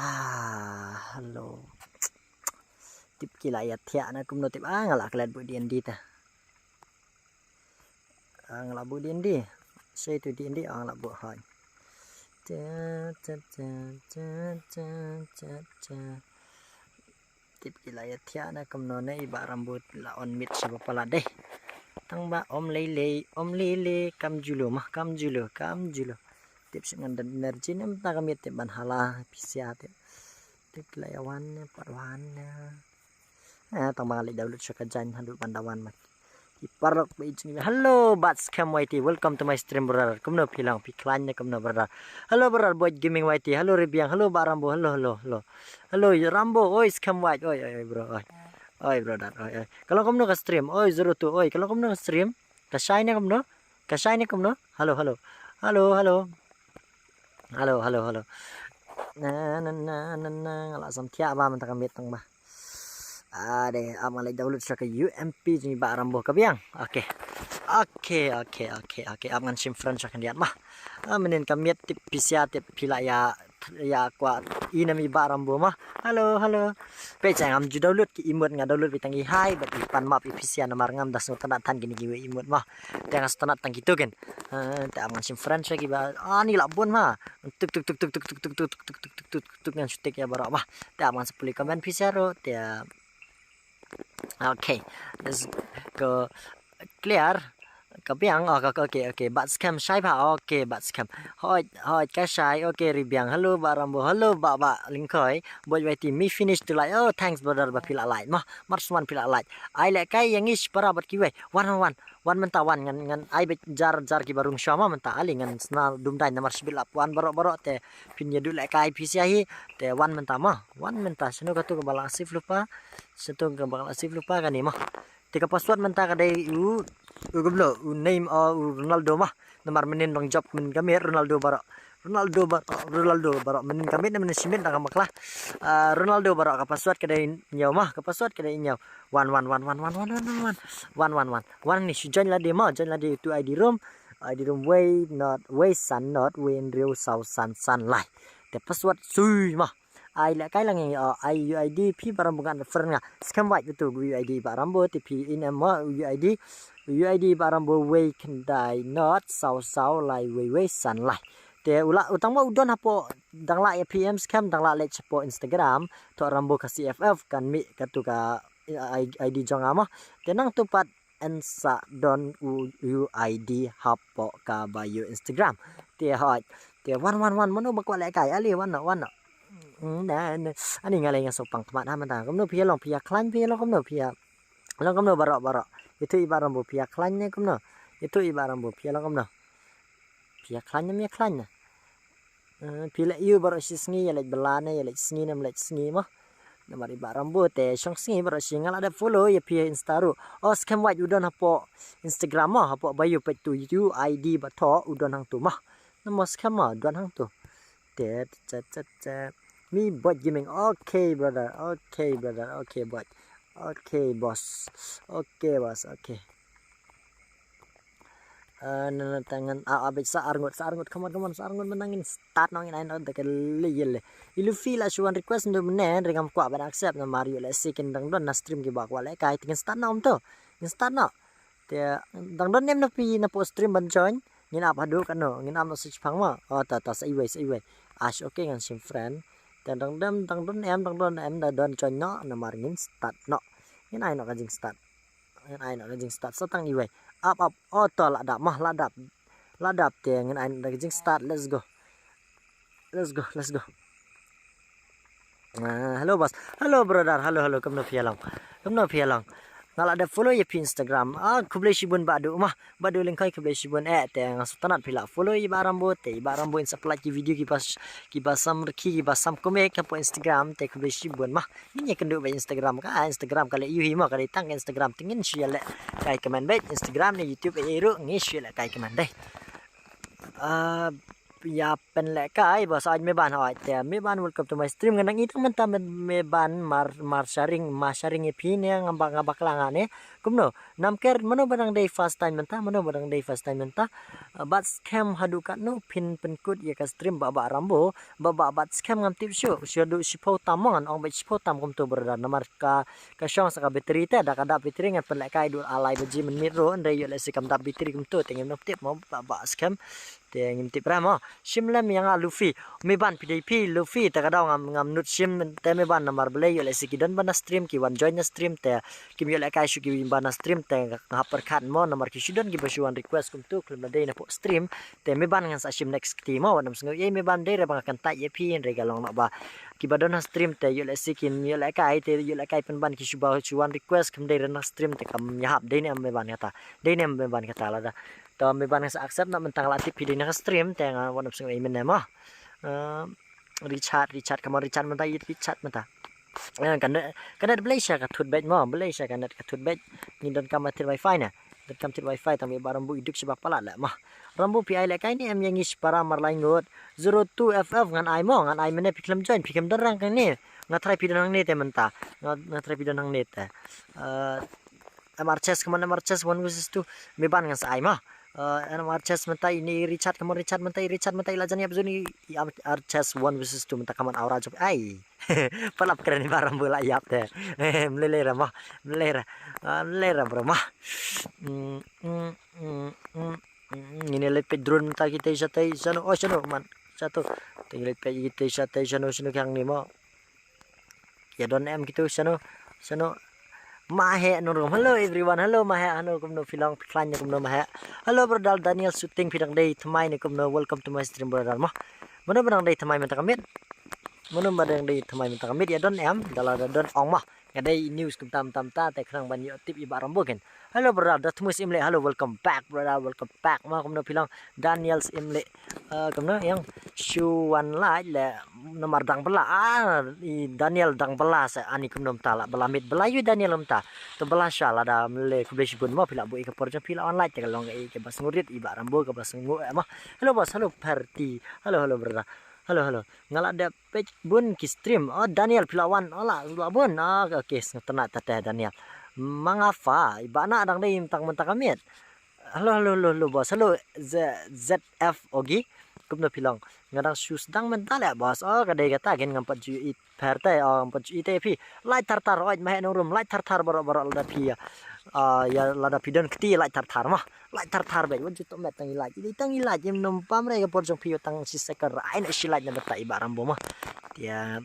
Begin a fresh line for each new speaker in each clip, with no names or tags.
Hello. Tip kila ya tiak na kumno tip ngala kelat bu DND ta. Ngala bu DND. Saya tu DND ngala bu hai. Tip kila ya tiak na kumno na iba rambut la on mit siapa pala deh. Tang ba om lele kam julo. Tip sengan dan energi nem ta kami tip ban hala pisia tip layawan parwan tang balik dahulu syakajan hadut pandawan mat iparok beijing. Hello bats cam YT, welcome to my stream brother. Kumno pilang piklannya kumno brother. Hello brother boy gaming YT. Hello Ribiang. Hello Pak Rambo. Hello Rambo. Oi scam white. Oi bro. Oi brother. Oi. Kalau kumno ke stream. Oi zero tu. Oi kalau kumno ke stream. Kasainya kumno. Halo. Nah, ngala sam tiak ba mentang betang ba. Deh amalai dahulu ke UMP ni Pak Rambo kabiang. Oke. Aman sim friend akan lihat mah. Menin kami tip pisia tip pila ya kuat inami Pak Rambo mah. Halo. Pecah ngam ju download ki imut nga download bitangi hai bat ipan map ipisia nomor ngam das tanat tan gini giwe imut mah. Tengah tanat tang gitu kan. Tak aman sim friend lagi ba. Ni labun mah. Tuk ngan syutik ya Baroh mah. Tak aman 10 komen pisia ro dia. Okay, let's go clear. Kabiang, okay. Bat scam syai pa, okay, bat scam. Hoi, ka syai, okay, Ribiang. Hello, Pak Rambo. Hello, Pak Lingkoi. Boy waiting me finish to like. Oh, thanks brother, ba pila light. Mah, Marswan pila light. I like kai yang ish para bat kiwe. One mentawan ngan I bet jar ki barung syama menta ali ngan sna dumdai namar sebilap wan Baroh te pinya du like kai pisiahi te one menta seno katu ke balang asif lupa. Setung ke balang asif lupa kan ni mah. Tika password menta kadai goblo name Ronaldo mah nomor menin bang job men kami Ronaldo Baroh menin kami menin simen dah maklah Ronaldo Baroh ka password kadai nyau mah ka password kadai nyau 1 ni join la dia mah join la dia tu ID room way sun not way in real south sun lai te password sui mah ai la kai lang UID pi barang bukan friend nga scam white betul UID Pak Rambo TP in UID Pak Rambo way kendai not sau lai way sun lai te utang ma udon hapo dang la PM scam dang la let po Instagram to Rambo ka CFF kan mi katu ka ID jong ama te nang tupat ensa don UID hapo ka bayu Instagram te hot te 111 mano bakwa le kai ali wan ani ngalai nga sopang kemat ha mata kumno pia long pia klan pia long kumno Baroh itu Iba Rambo pia klannya kumno itu Iba Rambo pia long kumno pia klannya pila iu Baroh sisngi ya lek belane ya lek sngi nam lek sngi mah nomor Iba Rambo te syong sngi Baroh singal ada follow ya pia instaru scam white udon hapo Instagram mah hapo bayu pet tu UID bato udon hang tu mah nomor scam mah udon hang tu te me bot gaming. Okay brother. Okay bot. Okay boss. Okay. Tangan abis saarngot come on saarngot menangin start nongin ain on take liyel. Ilu feel as one request ndo menen ringam kwa ban accept na Mario le second dang don na stream ki ba kwa le kai tingin start na to. Start na. Te dang don nem na pi na po stream ban join. Ngin apa do kan no ngin am no switch phang ma. Ta sa iwe. Ash okay ngan sim friend. Dan dang don em da don join no na mar ngin start no. Ngin ai no ka jing start. So tang iwe. Up to ladap te ngin ai da jing start. Let's go. Hello boss. Hello brother. Hello kamno pialang. Nala ada follow ya pi Instagram. Kublai shibun badu link kai kublai shibun te ngasutanat pila follow Iba Rambo te Iba Rambo in supply ki video ki basam komen ka po Instagram te kublai shibun mah. Ini kendu ba Instagram kali yuhi mah kali tang Instagram tingin share le kai komen baik Instagram ni YouTube ero ngi share le kai komen deh. ya pen lek kai bos aj me ban hoi te me ban welcome to my stream nganang itu mentah me ban mar sharing epi ne ngambak langane kumno nam ker mano barang day first time mentah bat scam hadu kat no pin penkut ya ka stream baba rambo baba bat scam ngam tip show du sipo tamongan ong bet sipo tam kum to berada namar ka syong saka bateri te da kada bateri ngan pen lek kai du alai beji menit ro ndai yo le sikam da bateri kum to tengem no tip mo baba scam te ngim tip ramo shimlam yang luffy me ban pdp luffy ta kadang ngam nut shim te me ban namar bele yo le sikidon bana stream ki wan join stream te kim yo le kai shu ki bana stream te ngap perkat mo namar ki shudon ki basuan request kum tu klem dei na po stream te me ban ngan sa shim next ti mo wanam sngo ye me ban dei re bang akan tai ye pi en re galong nak ba ki badon stream te yo le sikin yo le kai te yo le kai pen ban ki shuba chuan request kum dei na stream te kam nyahap dei ne me ban kata dei ne me ban kata la da to me ban sa accept na mentang latip video na stream te nga one of sing imen mo Richard kamu Richard mentah Richard mentah kan Malaysia ka thut bet mo Malaysia kan ka thut bet ni don kam tir wifi na don kam tir wifi tam baram bu iduk sebab pala la mah rambu pi ai la kai ni em yang is para marlain ngot 02ff ngan ai mo ngan ai mene piklem join pikem derang kan ni ngatrai pi donang ni te mentah ngatrai pi donang ni te MRCS kemana MRCS 1 me ban ngan sa ai mah MRCS mentai ini Richard mentai lajan ya bezuni MRCS 1 versus 2 mentak kaman aura job ai palap keren barang bola yap teh melelera bro mah ini lepet drone mentak kita satai sano man satu tinggal lepet kita satai sano yang ni mo ya don em gitu sano Mahe nurum. Hello everyone. Hello Mahe. Hello kumno filang klanya kumno Mahe. Hello brother Daniel shooting pidang day thamai ni kumno welcome to my stream brother mah. Mana barang day thamai mentang kamit. Mana barang day thamai mentang kamit ya don em dala don ong mah. Ngadai news kum tam ta te krang ban yo tip ibaram bogen. Hello brother Datmus imle. Hello welcome back brother. Welcome back mah kumno filang Daniel's imle kumno yang shuan lai le nomor dang bela Daniel dang bela sa ani kumnom tala belamit belayu Daniel umta to bela shala da mele kublesh bun mo pila bu ke porja pila online te kalong ke bas ngurit iba rambo ke bas ngu mah hello bos hello party hello brother hello ngala da page bun ki stream oh Daniel pila wan ola bun okay tenat teh Daniel mangafa iba na dang dei mentang kamit hello bos hello ZF ogi kumno pilang ngadang shoes dang mental ya bos oh kadai kata gen ngampat ju it perte ngampat ju it pi light tartar oi mah no room light tartar baro lada pi ya lada pi don keti light tartar mah light tartar be won juto met tangi light jem nom pam re ka porjong pi tang si sekar ain si light na beta ibaram bo mah ya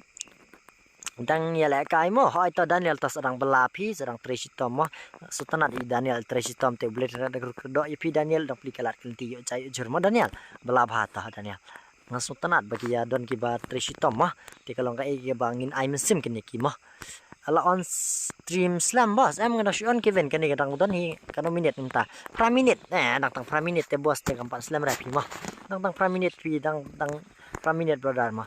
dang ya le kai mo hoi to Daniel tas sedang belapi sedang tresitom mo sutanat i Daniel tresitom te boleh do pi Daniel dok plikalat kenti yo cai jurmo Daniel belabha ta Daniel ngasutanat bagi ya don ki ba tresitom mo te kalong kai ke bangin ai mesim kini ki mo ala on stream slam bos em ngada on Kevin kani kadang don hi kano minute minta pra minute dang tang pra minute te bos te kampan slam rapi mo dang pra minute pi dang pra minute brother mo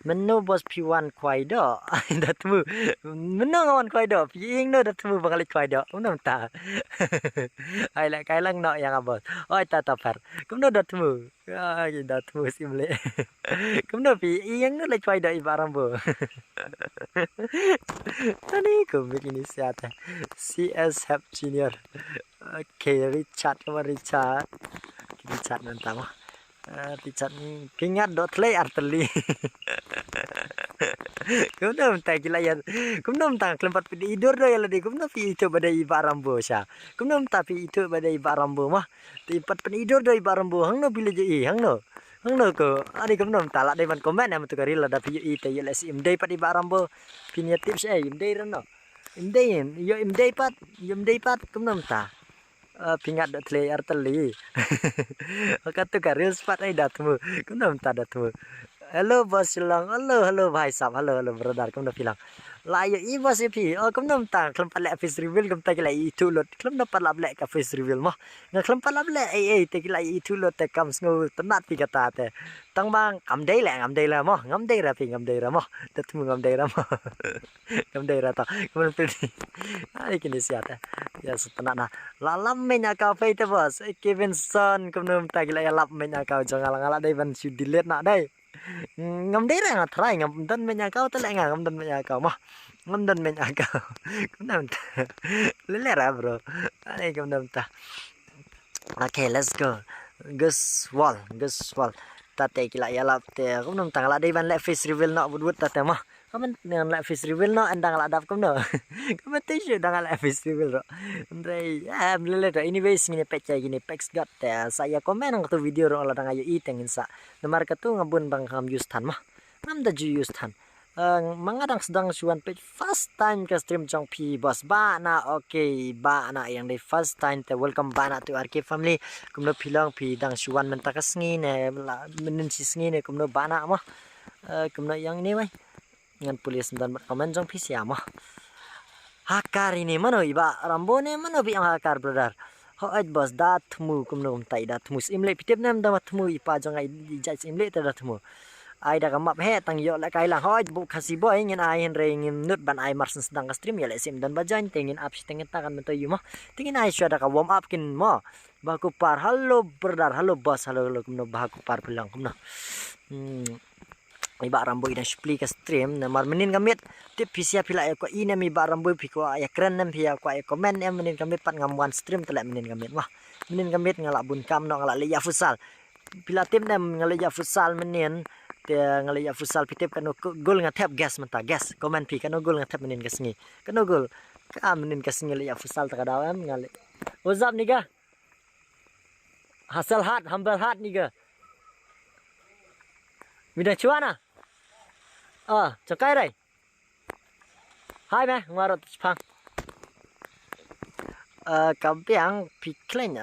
meno bos P1 kwai do datmu meno ngawan kwai do piing no datmu bangalit kwai do unam ta ai la kai lang no yang abos oi ta par kumno datmu ai datmu simle kumno piing no le kwai do ibaram bo tani komik ini siata CS Hap Junior okay Richard nantama Richard kingat dot play arteli kumnom ta kilayan kumnom ta kelempat pi idor do yala di kumnom pi itu badai barambo sya kumnom ta pi itu badai barambo mah tempat pen idor do barambo hangno bila je hangno ko ari kumnom ta la dai man komen am tu karila da pi ite yala si imdai pat barambo pinya tips imdai rano imdai pat kumnom ta pingat dot play arteli kata karil spot ai datmu kumnom ta datmu hello bos silang hello bhai sab hello brother kum da pilang la yo I bos pi kum nam ta klam pala face reveal kum ta kila I tu lot klam da pala black ka face reveal mah nga klam pala black ai te kila I tu lot te kam sngo tanat pi kata te tang bang ngam dei la mah ngam dei ra mah tat mu ngam dei ra mah ngam dei ra ta kum pi ai kini siata Ya setenak dah. Lalam menya kau pay te bos. Kevin Son kumnum ta gila ya lap menya kau jangan ngala dai ban su delete nak dai. Ngam dai ra try ngam dan menya kau te le ngam dan menya kau mah. Ngam dan menya kau. Kumnum ta. Lele ra bro. Ani kumnum ta. Okay, let's go. Gus wall. Tate kila ya lap te. Kumnum ta ngala dai ban let face reveal nak budut tate mah. Kamen dengan like face reveal no andang la dap no. Kamen tisu dengan like face reveal ro. Andai lele ro anyways ngini pecah gini pex got saya komen ang tu video ro la dang ayo i tengin sa. Nomor katu ngabun bang kam use tan mah. Ngam da ju use tan. Mangadang sedang suan page first time ke stream jong pi bos ba na okay ba na yang di first time te welcome ba na to RK family kumno pilang pi dang suan menta kasngi ne menin sisngi ne kumno ba na mah. Kumno yang ni wai ngan polis dan komen jong pisia mah hakar ini mano iba rambone mano bi ang hakar brother hoat bos dat mu kumno tai dat mu imle pitep nam da mu ipa jong ai jaj imle ta dat mu ai da kamap he tang yo la kai lang hoat bu khasi boy ngin ai hen re ngin nut ban ai marsen sedang ka stream ya le sim dan bajan tengin up tengin ta kan mento yuma tengin ai syada ka warm up kin mo baku par halo brother halo bos halo kumno baku par bilang kumno iba rambo ina spli ka stream na marmenin gamit tip pisia pila ko ina mi ba rambo piko ya keren nem pia ko komen em menin gamit pat ngam one stream tele menin gamit wah menin gamit ngala bun kam no ngala liya futsal pila tim nem ngala liya futsal menin te ngala liya futsal pitip kan gol ngatep gas menta gas komen pi kan gol ngatep menin kasngi kan gol ka menin kasngi liya futsal ta kadawam ngale whatsapp niga hasal hat humble hat niga mida chuana cakai rai. Hai me, ngarot pang. Kampiang piklai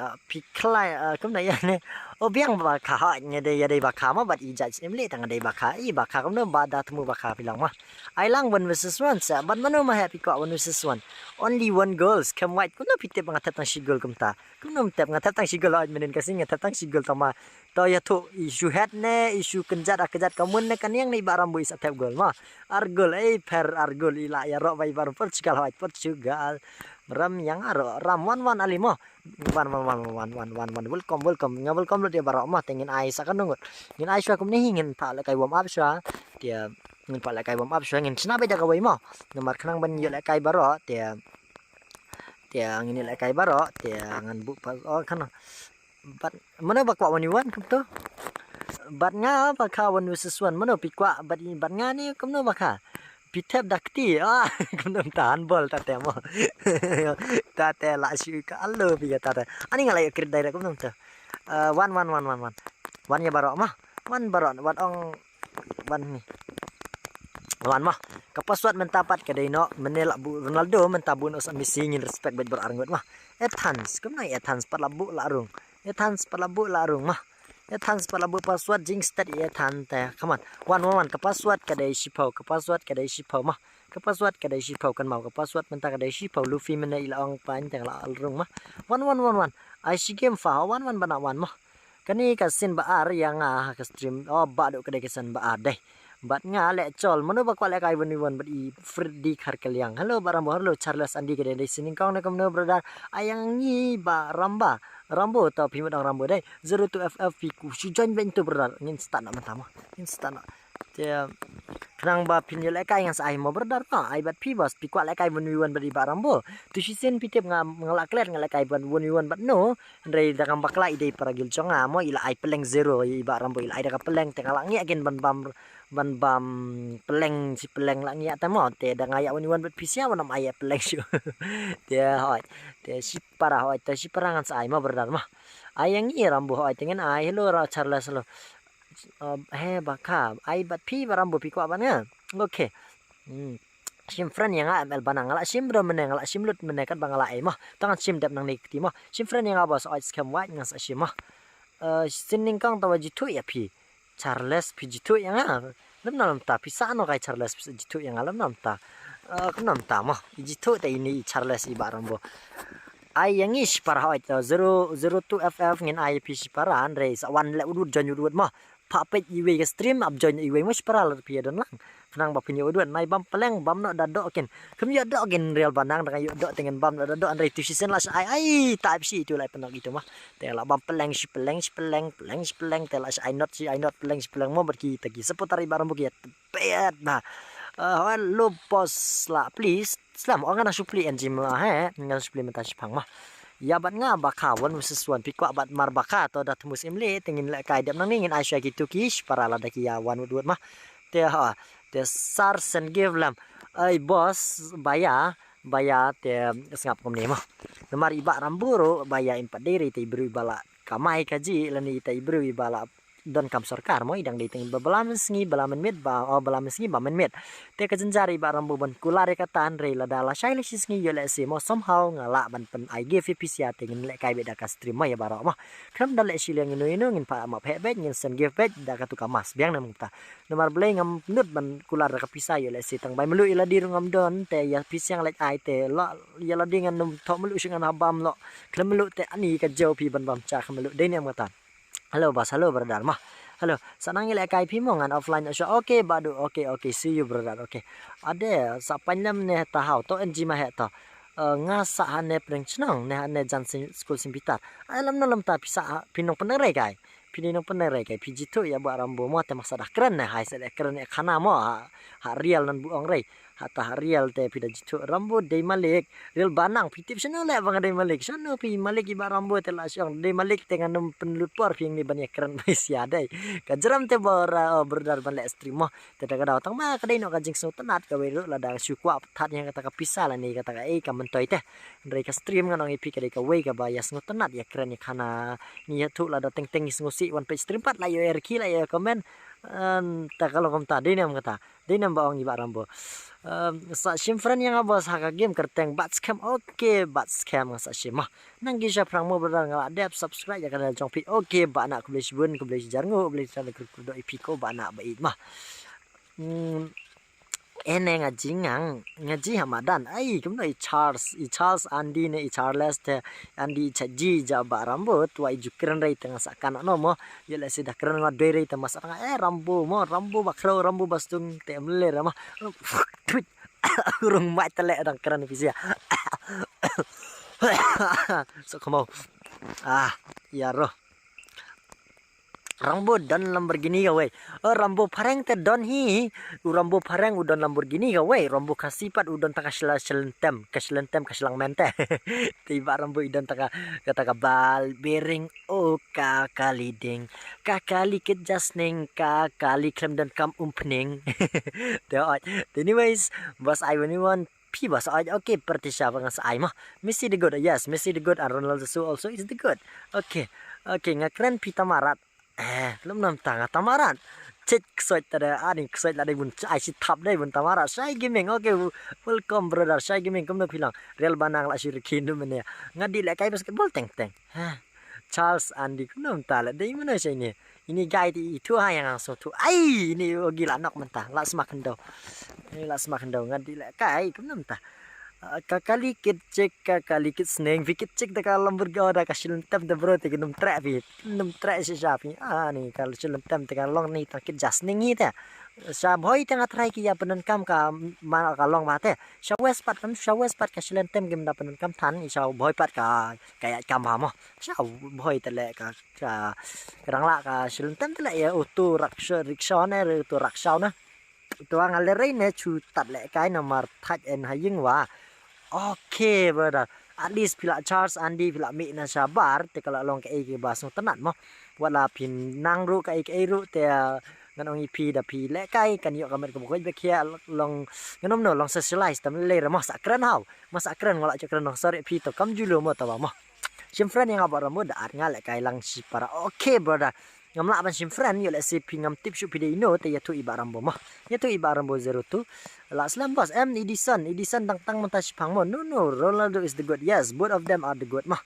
kum nai ne. Biang ba kha nya de ya de ba kha ma bat I jaj emle tang de ba kha I ba kha kum no ba da tmu ba kha pilang ma. Ai lang 1 versus 1 sa but mano ma happy ko 1 versus 1. Only one goals come white kum no pitep nga tatang sigol kum ta. Kum no tep nga tatang sigol aj menen kasing nga tatang sigol ta ma. To ya tu isu head ne isu kenjat kamun ne kan yang ni baram bu isa tep gol ma. Argol per argol ila ya ro bai baru Portugal white Portugal. Ram yang aro ram wan alimo wan welcome lo dia Baroh mah tengin ai sakan nunggut ngin ai swa kum ni ngin pa la kai warm up swa dia ngin pa la kai warm up swa ngin chna be da ka wai mo nomor khnang ban yo la kai Baroh dia ngin la kai Baroh dia ngan bu pa kan bat mana ba kwa 1 kum tu bat nga ba ka 1 versus 1 mana pi kwa bat nga ni kum no ba ka pitep dakti kumnum tahan bol tate mo tate la shu ka allo bi tate ani ngalai krit dai kumnum ta wan ya Baroh mah wan Baroh wan ong wan ni wan mah kapaswat mentapat kedai no menelak bu Ronaldo mentabun us missing respect bet berarngut mah ethans kumnai ethans parlabu larung ethans parlabu larung mah Ethans palabu password jing stat ethan te come on one kapaswat kadai shipau mah kapaswat kadai shipau kan mau kapaswat menta kadai shipau luffy mena ilang pan teng la alrung mah one I see game fa one bana one mah kani kasin baar yang ka stream ba do kadai kesan baar deh bat nga le chol manu ba kwale kai bani wan badi Freddy Kharkeliang hello barambo hello Charles Andi kadai dei sining kong na kamno brother ayang ni ba rambo tau pi madang rambo dai 02FF ku sujan bentu brother ngin start nak mantama ngin start nak dia kenang ba pin le kai ngas ai mo brother ka ai bat pi bos pi kwa le kai bani wan badi ba rambo tu sisen pitep ngala kler ngala kai ban bani wan bat no ndai da kam bakla ide paragil chonga mo ila ai peleng 0 i ba rambo ila ai da ka peleng tengala ngi again ban bam peleng si peleng lang ya tamo te da ngaya wan bet pisia wan am aya peleng shu dia hoi te si para hoi te si parangan sa ai ma berdar mah ayang i rambo hoi tengen ai hello ra Charles lo he baka ai bat pi barambo pi kwa bana okay sim friend yang amel banang ngala sim bro meneng ngala sim lut meneng kan bangala ai mah tangan sim dap nang nikti mah sim friend yang abas oi scam white ngas sim mah sining kang tawajitu ya pi Charles pijitu yang lam ta pisa no kai Charles pijitu yang lam ta kunam ta mah pijitu ta ini Charles i barambo ai yang is para hoi 002FF ngin ai PC para andre sa wan le udud jan udud mah pet iwe ke stream ab join iwe mus paral pia don lang penang ba pinyo duan mai bam peleng bam no dado ken kem ya do gen real banang dengan yo do dengan bam no dado andre tu season las ai type si itu lai penang itu mah te la bam peleng si peleng te las I not peleng mo berki tagi seputar ibaram buki pet nah lo pos la please slam orang na supli enjim la he ngal supplementasi pang mah ya bat nga bakawan sesuan pikwa bat marbaka atau dat musim le tingin la kai dam nang ningin Asia gitu kish para la daki ya wan wud mah te sar sen give lam ai bos baya te sengap kom ni mah nomar iba ramburo baya impat diri te ibru bala kamai kaji lani te ibru bala don kam sarkar mo idang dating balaman sengi balaman mit ba balaman sengi bamen mit te ka jenjari ba rambu ban kulare katan re la dala shai le sengi yo le se mo somehow ngala ban pen I give pisia tegen le kai be da ka stream mo ya baro mah kam dal le sileng inu ngin pa ma phe bet ngin sen give bet da ka tu kamas biang nam ta nomar ble ngam nut ban kular ka pisa yo le se tang bai melu ila dir ngam don te ya pisiang le ai te la ya la dingan num tho melu singan habam lo klem melu te ani ka jau pi ban bam cha kham melu de ne ngata halo bas, halo brother mah. Halo, sanang ile kai pimongan offline so okay badu okay see you brother okay. Ade sa panjam ne ta hau to enji mah ta. Nga sa hane preng chnang ne hane jan school simpitar. Alam nalam ta pisa pinong penere kai. Pinong penere kai piji tu ya buat rambo mo te masa dah keren ne hai sele keren ne khana mo ha real nan buong rei. Hata real te pida jitu rambo dei malik real banang pitip sana le bang dei malik sana pi malik iba rambo te la syang dei malik dengan num penlupor ping ni banyak keren sia dei kajeram te berdar ban le stream mo te daga daw tang ma kadai no kajing so tenat ka welu la da syukwa that yang kata ka pisah la ni kata ka ka mentoi te ndai ka stream ngan ngi pi kadai ka we ka bayas ngo tenat ya keren ni khana ni tu la da teng teng ngosi one page stream pat la yo erki la yo komen ta kalau kom ta dei nam kata dei nam ba ong iba rambo sa simfran yang abas haka game kerteng bat scam okay bat scam sa simah nang gisha prang mo berang ngala dep subscribe ya kana jong pi okay ba nak kublis bun kublis jarngo kublis sana kudo ipiko ba nak ba mah ene ngaji hamadan ai kumno Charles Andi ne Charles te Andi chaji ja ba rambo tu ai jukran rai tengah sakan no mo yela sida kran ngad rai te mas rambo bakro rambo bastung te mle rama urung mai tele dang kran fisia so komo ya roh rambo dan Lamborghini ka we rambo pareng te don hi rambo pareng udon Lamborghini ka we rambo kasipat udon taka shelentem kaslang mente tiba rambo idon taka kata ka bal bering kakaliding kakalikit jasning kakali klem dan kam umpning anyways bas I want P bas okay perti siapa ngas I mah Messi the good yes Messi the good and Ronaldo also is the good okay ngakren pita marat lum nam tanga tamaran cek soit tada ani soit la bun ai si thap dai bun tamara sai gaming okay welcome brother sai gaming kom no philang real banang la sir kindu mene ngadi le kai basketball teng Charles Andi kom nam ta la dei mana sai ni ini guy di itu yang so tu ai ini gila nak mentah la semakin dau ngadi le kai kom nam ta kakali kit sneng vikit cek da kalam bergada ka shilentem da bro te num trap si sapi ni kalau shilentem te long ni takit jasning ni ta sa boy tengah try ki ya penenkam ka mana ka long mate shawes pat ka shilentem gim da penenkam than sa boy pat ka kayak kam ha mo sa boy te le ka rang la ka shilentem te le ya utu rickshaw ne tu rickshaw na tu ang ale ne chu tat le kai nomor that en haying wa okay brother at least pila Charles Andi pila mi na sabar te kala long ka ke basong tenat mo wala pin nang ru ka ru te nganong ipi da pi le kai kan yo kamer ko ko be kia long nganom no long socialize tam le ra masakran wala chakran no sorry pi to kam julo mo tawa mo simfran yang abara mo da at nga le kai lang si para okay brother ngamla ban simfran yo le si pingam tip shu pide ino te yatu ibarambo mah yatu ibarambo 02 la slam bos Edison tang mentas pang mo no Ronaldo is the good yes both of them are the good mah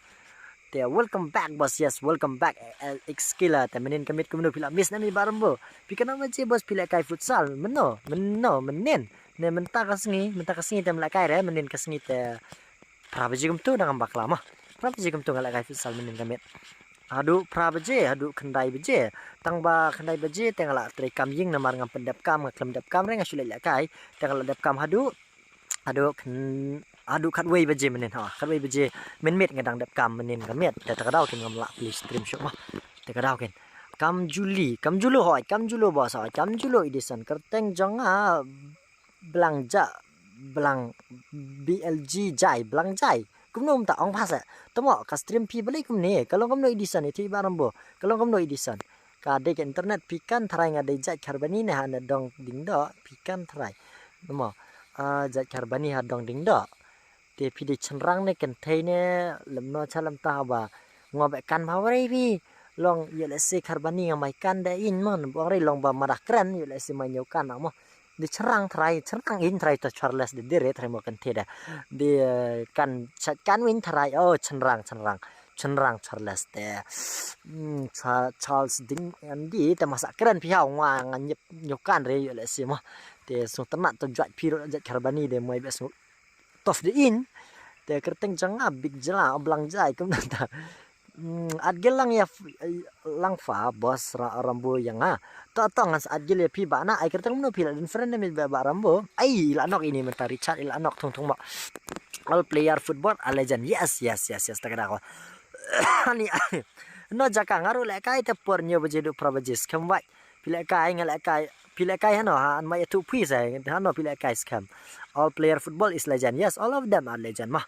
te welcome back boss yes welcome back xkila te menin kamit kumno pila miss na ibarambo pikana ma je bos pila kai futsal menen ne menta kasngi te mla kai re menin kasngi te prabajigum tu dengan bakla mah prabajigum tu ngala kai futsal menin kamit hadu pra beje hadu kendai beje tangba kendai beje tengala tri kam ying namar ngam pendap kam ngam dap kam reng asule la kai tengala dap kam hadu hadu katway beje menen ha katway beje men ngadang dap kam menen kamet ta kadau kin ngam la please stream shop mah ta kadau kin kam julu hoi kam julu bos hoi kam julu edition kerteng jonga belang blg jai belang jai kumnom ta ong phasa tomo ka stream pi beli kumne kalau kamno edition ti barambo kalau kamno edition ka de internet pikan tharai nga de jai kharbani ne han dong dingdo pikan tharai tomo jai kharbani ha dong dingdo te pi de chenrang ne ken thei ne lemno chalam ta ba ngobe kan mawrei pi long yele se kharbani nga mai kan da in mon bore long ba marakran yele se mai nyokan amo di cerang in try to Charles de dire try mo kan teda di kan win try oh cenrang Charles de Charles ding andi ta masak keren pi hau nga nyep nyokan re yo le simo de so tenak to jat piro jat karbani de moi bes tof de in de kerteng janga big jela oblang jai kum ta at gelang ya lang fa bos rambo yang to ngas at gel ya pi bana ai kerteng no pila din friend me ba rambo ai la nok ini mentari chat ila nok thong ba all player football a legend yes ta kada ko ani no jaka ngaru le kai te por nyo beje du probajis kamwai pila kai ngala kai hano han mai tu pi sai hano pila kai scam all player football is legend yes all of them are legend mah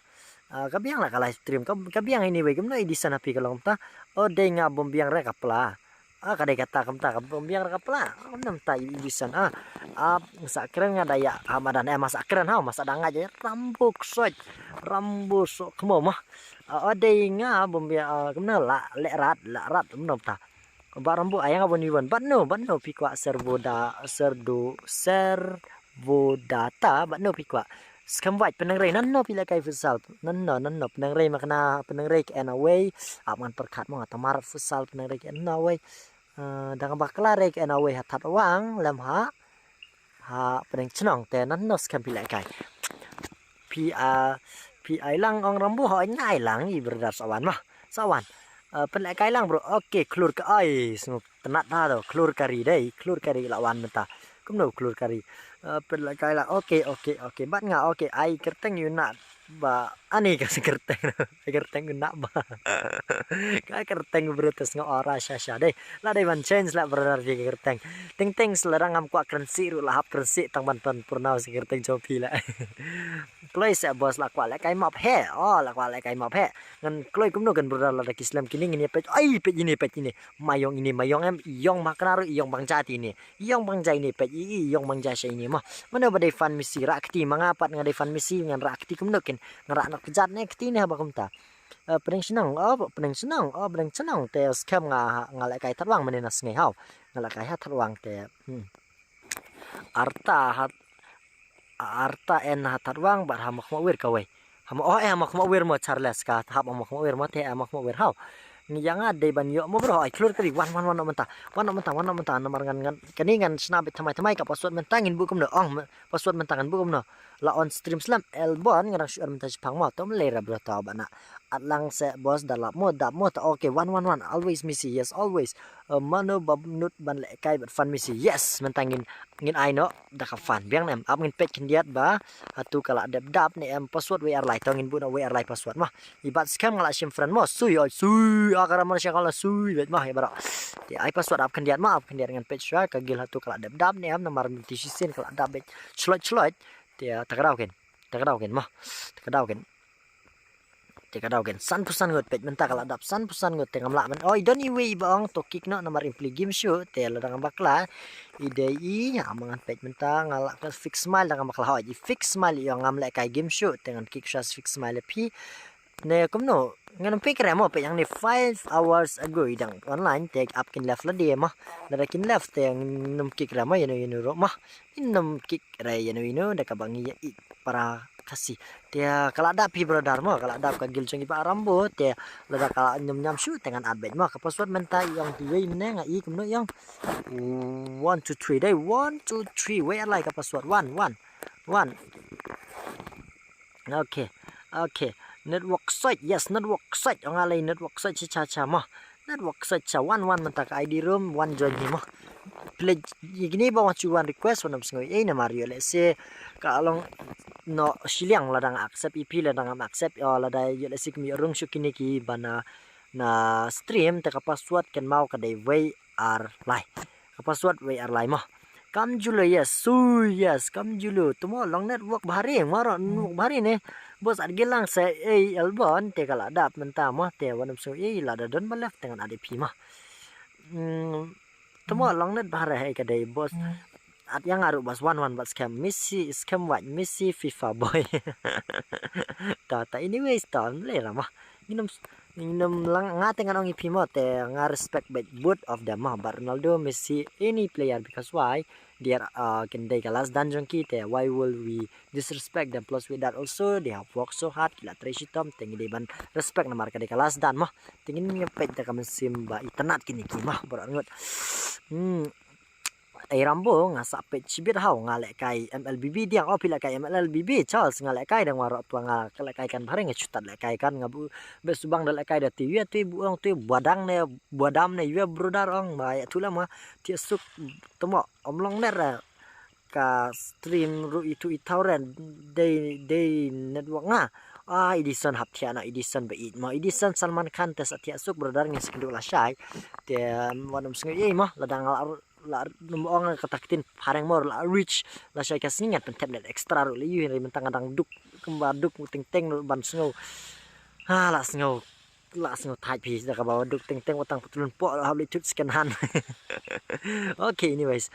kabiang lah kalau stream kabiang ini we kemna di sana pi kalau ta o de nga bombiang re kapla kadai kata kamta bombiang re kapla nam ta di sana sa keren nga daya hamadan masa keren ha masa danga je rambuk so kemo mah o de nga bombiang kemna la rat nam ta barambu ayang abon iwan but no pi kwa servodata but no pi kwa Skamwat penangrai nanno pila kai futsal nanno penangrai makna penangrai ke away aman perkat mo tamarat futsal penangrai ke away dang baklare ke away hatat wang lam ha penang chnong te nanno skam pila kai pi ai lang ong rambu ho ngai lang i berdar sawan penlai kai lang bro okey klur ke ai semua tenat ha do klur kari lawan menta kumno klur kari penlai kai lah okey bat nga okey ai kerteng you nak ba ani ka kerteng nak ba ka kerteng brutus nga ora sha deh la dai ban change la berar di kerteng ting selarang am kwa krensi ru lahap krensi tang ban purnau si kerteng jopi la kloi se bos la kwa la kai map he la kwa la kai map he ngan kloi kumno kan berar la kislam kini ini pe ini mayong em yong maknaru yong bang jati ini yong bang jai ini pe yong bang jai ini mah mana badai fan misi rakti mangapat ngadai fan misi ngan rakti kumno ken ngarak nak kejat ne kti ne ba kumta peneng senang te scam ngalai kai tarwang menena sngai hau ngalai kai tarwang te arta en tarwang bar hamak mawir kawai hamak mawir mo Charles ka hamak mawir mo te hamak mawir hau ni yang ada ban yo mo bro ai klur kari wan menta nomor ngan keningan snabit thamai ka password mentangin bu kumno password mentangan bu kumno la on stream slam elbon ngarang syur menta pang mo tom lera bro ta bana atlang se bos dalap mo ta okay 111 always misi yes always mano babnut ban le kai bat fan misi yes mentangin ngin ai no da ka fan biang nem up ngin pet kendiat ba atu kala dap ne em password we lai tongin bu na we lai password mah ibat scam ngala sim friend mo sui akara manusia kala sui bet mah ya bara ti ai password up kendiat dengan pet syua kagil atu kala dap ne em nomor mitisin kala dap bet slot ti takadau ken mah Tikadaw gen san pusan ngot pet menta kala dap san pusan ngot tengam la men oi doni we bang to kick no nomor impli game show te la dang bakla idei nya mangan pet menta ngala ka fix smile dang bakla hoi fix smile yang ngam le kai game show dengan kick shots fix smile pi ne kumno ngan pikir mo pe yang ni 5 hours ago idang online take up kin left la dia mah dara kin left te yang num kick ramo yeno ro mah num kick ra yeno da ka bangi para kasih dia kalau ada pi brodar mo kalau ada kagil cengi pa rambo dia lada kalau nyam shoot dengan adbet mo ka password menta yang tiwe meneng ai kumno yang 1 2 3 dai 1 2 3 we like ka password 1 okay network site yes network site ang alai network site cha mo network saja one mentak ID room one join himo play gini bawa cuan request wanam sengoi na Mario let's say kalau no siliang ladang accept IP ladang accept ladai let's say kami rung syukini ki bana na stream teka password kan mau kadai WR live password WR live mah kam julo yes kam julo tumo long network bahari maro network bahari ne bos ad gelang se albon te kala dap menta mah te wanam sengoi lada don balaf dengan ADP mah tumo long net bahari kadai bos at yang aru bas one bas scam white Messi FIFA boy ta anyways ta le mah minum lang ngating anong ipimo te nga respect both of them mah Ronaldo Messi any player because why they are can they last dungeon kite why will we disrespect them plus with that also they have worked so hard kila tresitom tingi de ban respect na marka de last dan mah tingin niya pet ta kamen simba itanat kini mah berangot Rambo nga sa pet sibir haw nga lekay MLBB diang pila kay MLBB Charles nga lekay dang waro tua nga lekay kan bare nga chutat lekay kan nga bu besubang dal lekay da tiwi tu buang tu badang ne badam ne ya brother ong maya tula ma ti suk tomo omlong ner ka stream ru itu itauren day network nga Edison haptiana Edison bait ma Edison Salman Khan tes atia suk brother nga skendula syai te wanam sengai mah ladang la numbong katakitin parang mor la rich la syai kasningat pentep net extra ru liu ri mentang adang duk kembar duk ting ban snow la snow thai pi da ka bawa duk ting watang putulun po la habli tut scan han okay anyways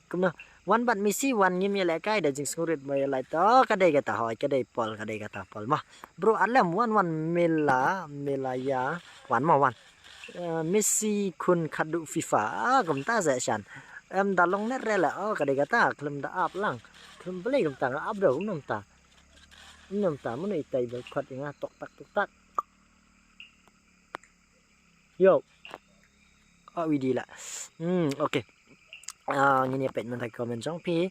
kumna one bat misi one ngim ya lekai da jing skurit mai lai to kadai kata hoi kadai kata pol mah bro alam one mela ya one ma one Messi kun kadu FIFA kum ta sa shan em dalong net rela kadai kata klem da up lang klem beli kum ta up do kum ta mun itai bel khat inga tok tak yo widih lah okay ngini pet men komen jong pi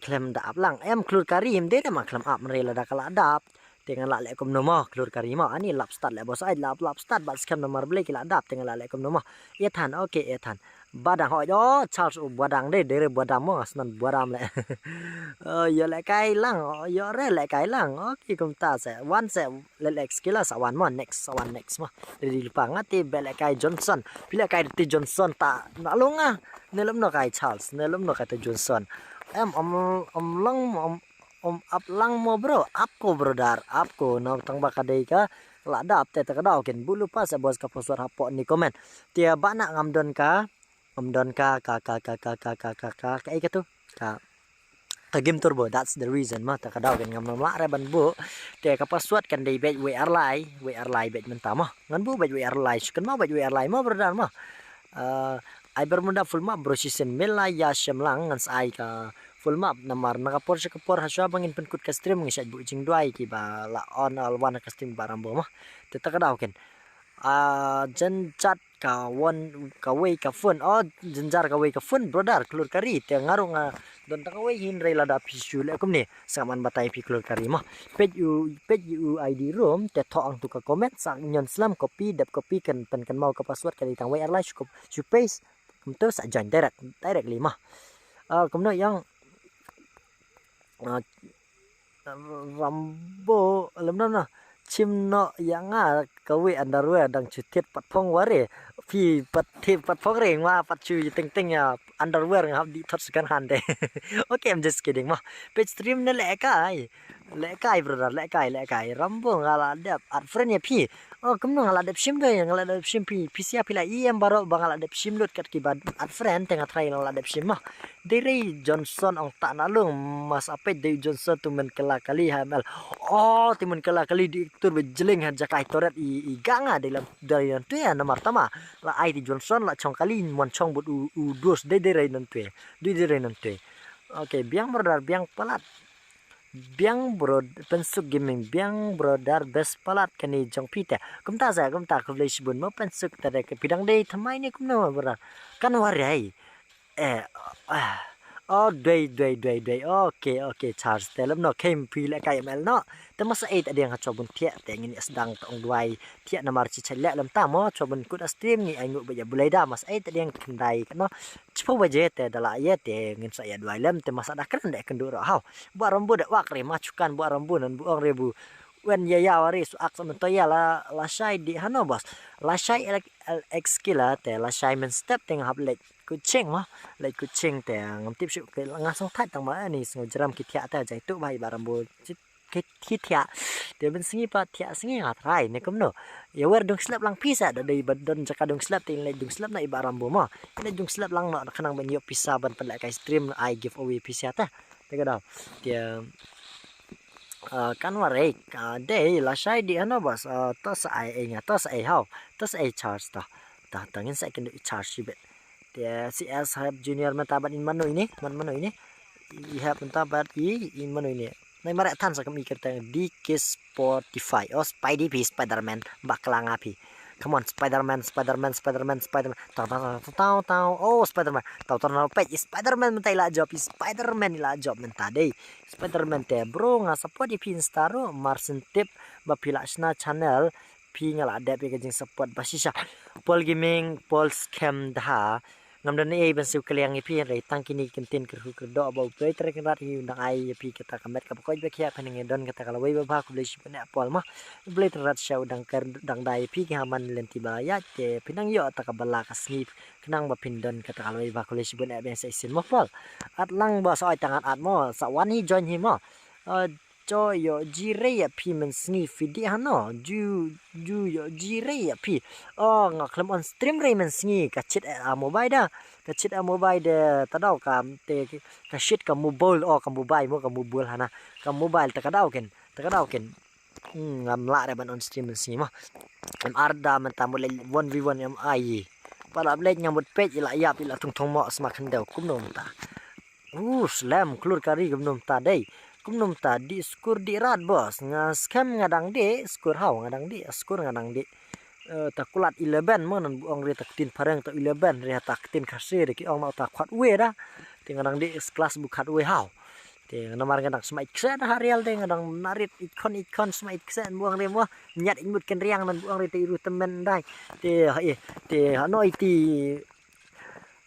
klem da up lang em klur karim de ma klem up rela da kala adap dengan la lekom nomor klur karima ani lap start le bos ai lap start bas kam nomor beli kila dap dengan la lekom nomor etan okay etan badang ho yo Charles badang de badam mo asnan badam le yo le kai lang yo re le kai lang okay kum ta se one se le lex kila sa one mo next mo di lupa ngati bele kai Johnson pila kai ti Johnson ta na lunga nelom no kai Charles nelom no kai Johnson em up lang mo bro apko brother apko no tang bakadai ka la dap te ta daw ken bulu pa sa bos ka poswar hapo ni komen tia bana ngamdon ka ai ka tu ka game turbo that's the reason ma ta ka daw ken ngam la re ban bu te ka password kan dei bet WR live bet menta ma ngan bu bet WR live kan ma bet WR live ma brother ma ai bermuda full map bro season mela ya syamlang ngan sai ka full map namar nakapor siya kapor hasya bangin penkut ka stream ngisya bu jing duai ki ba la on al wana ka stream barambo mah teta ka daw ken jenjat ka won ka way ka phone jenjar ka way ka phone brother klur kari te ngaru nga don ta ka way hin rela da pisu le kum ni saman batai pi klur kari mah page you ID room te tho ang tu ka comment sang nyon slam copy kan pen kan mau ka password ka ditang way airline you paste kum tu sa join directly mah kum no yang Rambo alam na chim no yang kawi underwear dang chutit pat phong ware phi pat phong reng wa pat chu ting ya underwear ngap di thot sekan hande okay I'm just kidding mah page stream na lekai brother lekai Rambo ngala dap at friend ya phi kumno ngala dap sim do ngala dap sim phi sia pila Baroh bangala dap sim lut kat ki bad at friend tengah try ngala dap sim mah Dere Johnson ang tak nalung mas apet Dere Johnson tu men kala kali hamel timun kala kali di tur bejeling haja kai toret i ganga dalam dari nantu ya nomor tama la ai di Johnson la chong kali mon chong bud u dos dere nantu okay biang brother biang palat biang bro pensuk gaming biang brother best palat kani jong pita kumta kuvlesh bun mo pensuk tare ke pidang dei thamai ni kumna brother kan warai Day. Okay, charge. Dalam no came pila kay mel no. Tama sa 8 ada yang cobun tiak te ngini sedang tong duai tiak namar ci chelek lam tamo cobun kut stream ni aingu baja bulai da mas 8 ada yang kendai no. Cepo baje te dala ye te ngin saya duai lam te masa dah keren dek kenduro hau. Bu rambu dak wak re macukan bu rambu nan bu ong rebu. Wen ya wari su ak sama to ya la shai di hano bos. La shai ex kila te la shai men step teng hab lek kucing mah like kucing te ngam tip syuk ke ngasong that tang ma ni sengo jeram kitia ta jai tu bai barambo kitia dia ben singi pa tia singi ngatrai ne kumno ya wer dong slap lang pisa da dei badon jaka dong slap ting like dong slap na ibarambo ma ne dong slap lang no kanang ben yo pisa ban pen like stream I give away pisa ta te kada dia kan warai dei la shai di ano bas tos ai nga tos ai how tos ai charge ta tangin sa ken charge bit dia CS have junior mentabat in mano ini ihap mentabat in mano ini nai marak tan sa kami kerta di kes Spotify Spidey P Spiderman baklang api come on Spiderman tahu Spiderman tahu na page Spiderman mentai la job Spiderman la job mentade Spiderman te bro nga support di Pinstaro Marcin tip bapila sna channel pi ngala ada pi kajing support basisha Pol gaming Pol scam dah ngam dan ai ban su kaliang pi re tang kini kentin ke do bau play trek rat hi undang ai pi kita kamet ka ko be khia paning don kata kalau wei ba ku le shi ne pol mah play rat show dang ker dang dai pi ha man len ti ba ya te pinang yo ta ka bala ka snip kenang ba pindon kata kalau wei ba ku le shi ne ben sai sin mo pol at lang ba soi tangan at mo sa wan hi join hi mo cho yo jire ya pi men sni fidi hano ju yo jire ya pi ngak klem on stream re men sni ka chit a mobile da ka chit a mobile de tadau ka te ka shit ka mobile ka mobile mo ka mobile hana ka mobile ta kadau ken ngam la re ban on stream men sni mo em arda men tamu 1v1 em ai para blek nyambut page ila yap ila tung mo smak hendau kumnom ta slam klur kari kumnom ta dei kumnom ta di skur di rat bos nga scam ngadang de skur hau ngadang de skur ngadang de takulat 11 mon buang re taktin parang ta 11 re taktin khase re ki ong ma ta khat we da te ngadang de kelas bu khat we hau te namar ngadang smai kse da harial de ngadang narit ikon smai kse buang re mo nyat imut ken riang nan buang re te iru temen dai te hanoi ti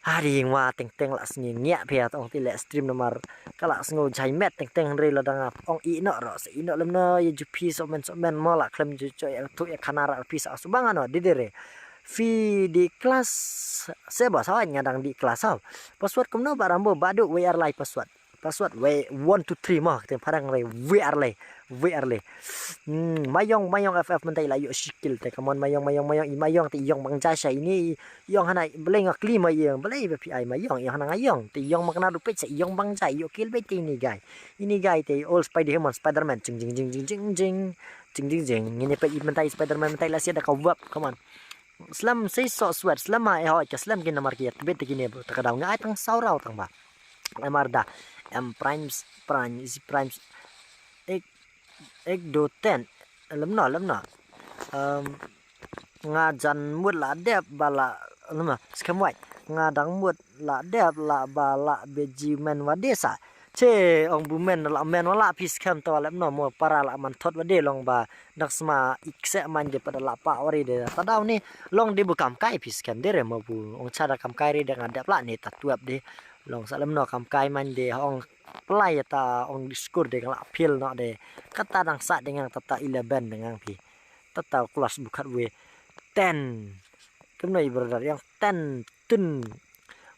hari ngwa teng la sngi ngia phe tong ti le stream nomar kala sngo jai met teng re la dang ong I no ro se ino lem no ye jupi so men mo la klem ju cho ya tu ya kanara pisa subang ano didere fi di kelas seba sawan ngadang di kelas saw password kumno barambo badu we are live password we 1 2 3 mah teng parang re we are live mayong ff mentai la yo sikil te kamon mayong ti yong bang jasa ini yong hana beleng akli mayong belai pi mayong yang hana ngayong ti yong makna rupe se yong bang jai yo kil be ini guy te all spiderman jing ini pe mentai spiderman mentai la sia da ka wap come on slam say so sweat slam ai ho ka slam kin namar kiat be te kini ta kadau ngai tang saurau tang ba amarda primes ek do 10 lem no nga jan mut la dep bala lem scam white nga dang mut la dep la bala beji men wadesa che ong bu men la men wala pi scam to lem no mo para la man thot wade long ba dak sma ikse man de pada la pa ori de tadau ni long de bu kam kai pi scam de re mo bu ong chara kam kai re de ngadap la ni tatuap de long salam no kam kai man de ong play ta ong diskur de la apil no de kata dang sa dengan tata 11 dengan pi tata kelas bukat we 10 kemno ibarat yang 10 tun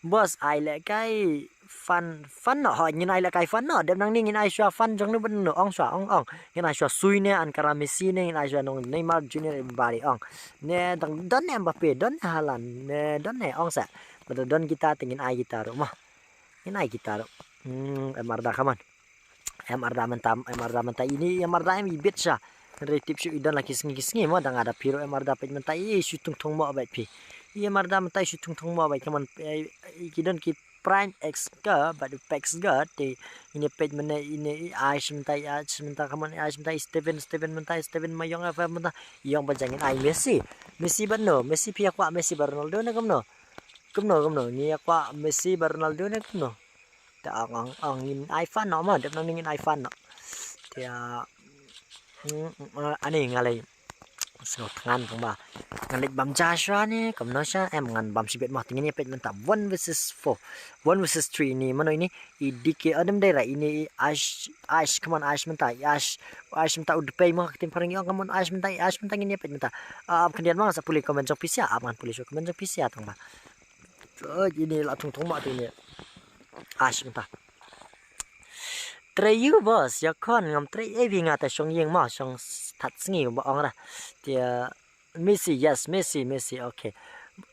bos ai le kai fun no ho nyin ai le kai fun no dem nang ning in ai sha fun jong no ben no ong sha ong nyin ai sha sui ne an kara Messi ne nyin ai sha no Neymar Junior bari ong ne dang don ne Mbappe don Haaland ne don ne ong sa don kita tingin ai kita rumah ini ai kita emarda kaman emarda mentai ini emarda em ibit sha relatif shu idan laki sengi mo dang ada piro emarda pej mentai syutung thong mo bai pi emarda mentai syutung thong mo bai kaman kidon ki prime x ga badu pex ga te ini pej mena ini aish mentai kaman aish mentai Steven mentai Steven mayong apa mentai yang bajangin ai Messi bano Messi pia kwa Messi Ronaldo na kamno ni kwa Messi Ronaldo na kamno แต่งิน iPhone เนาะมาเดี๋ยวน้องงิน iPhone เนาะแต่อันนี้อะไรseno tangan pang ba ngalit bam Joshua ni kamno siya ngan bam sibet mah tingin pet mentap 1 versus 4 1 versus 3 ni mano ini idike adam daira ini ash come on ash menta ash menta udpe mah tim parang yang come on ash menta ini pet menta kemudian mah sa puli komen jong pisia aman puli so komen jong pisia tang ba ini la tung mak tu ni ash menta Trayu bos ya kon ngam tray vi nga ta song yeng ma song that sngi ba ong ra tia Messi yes Messi okay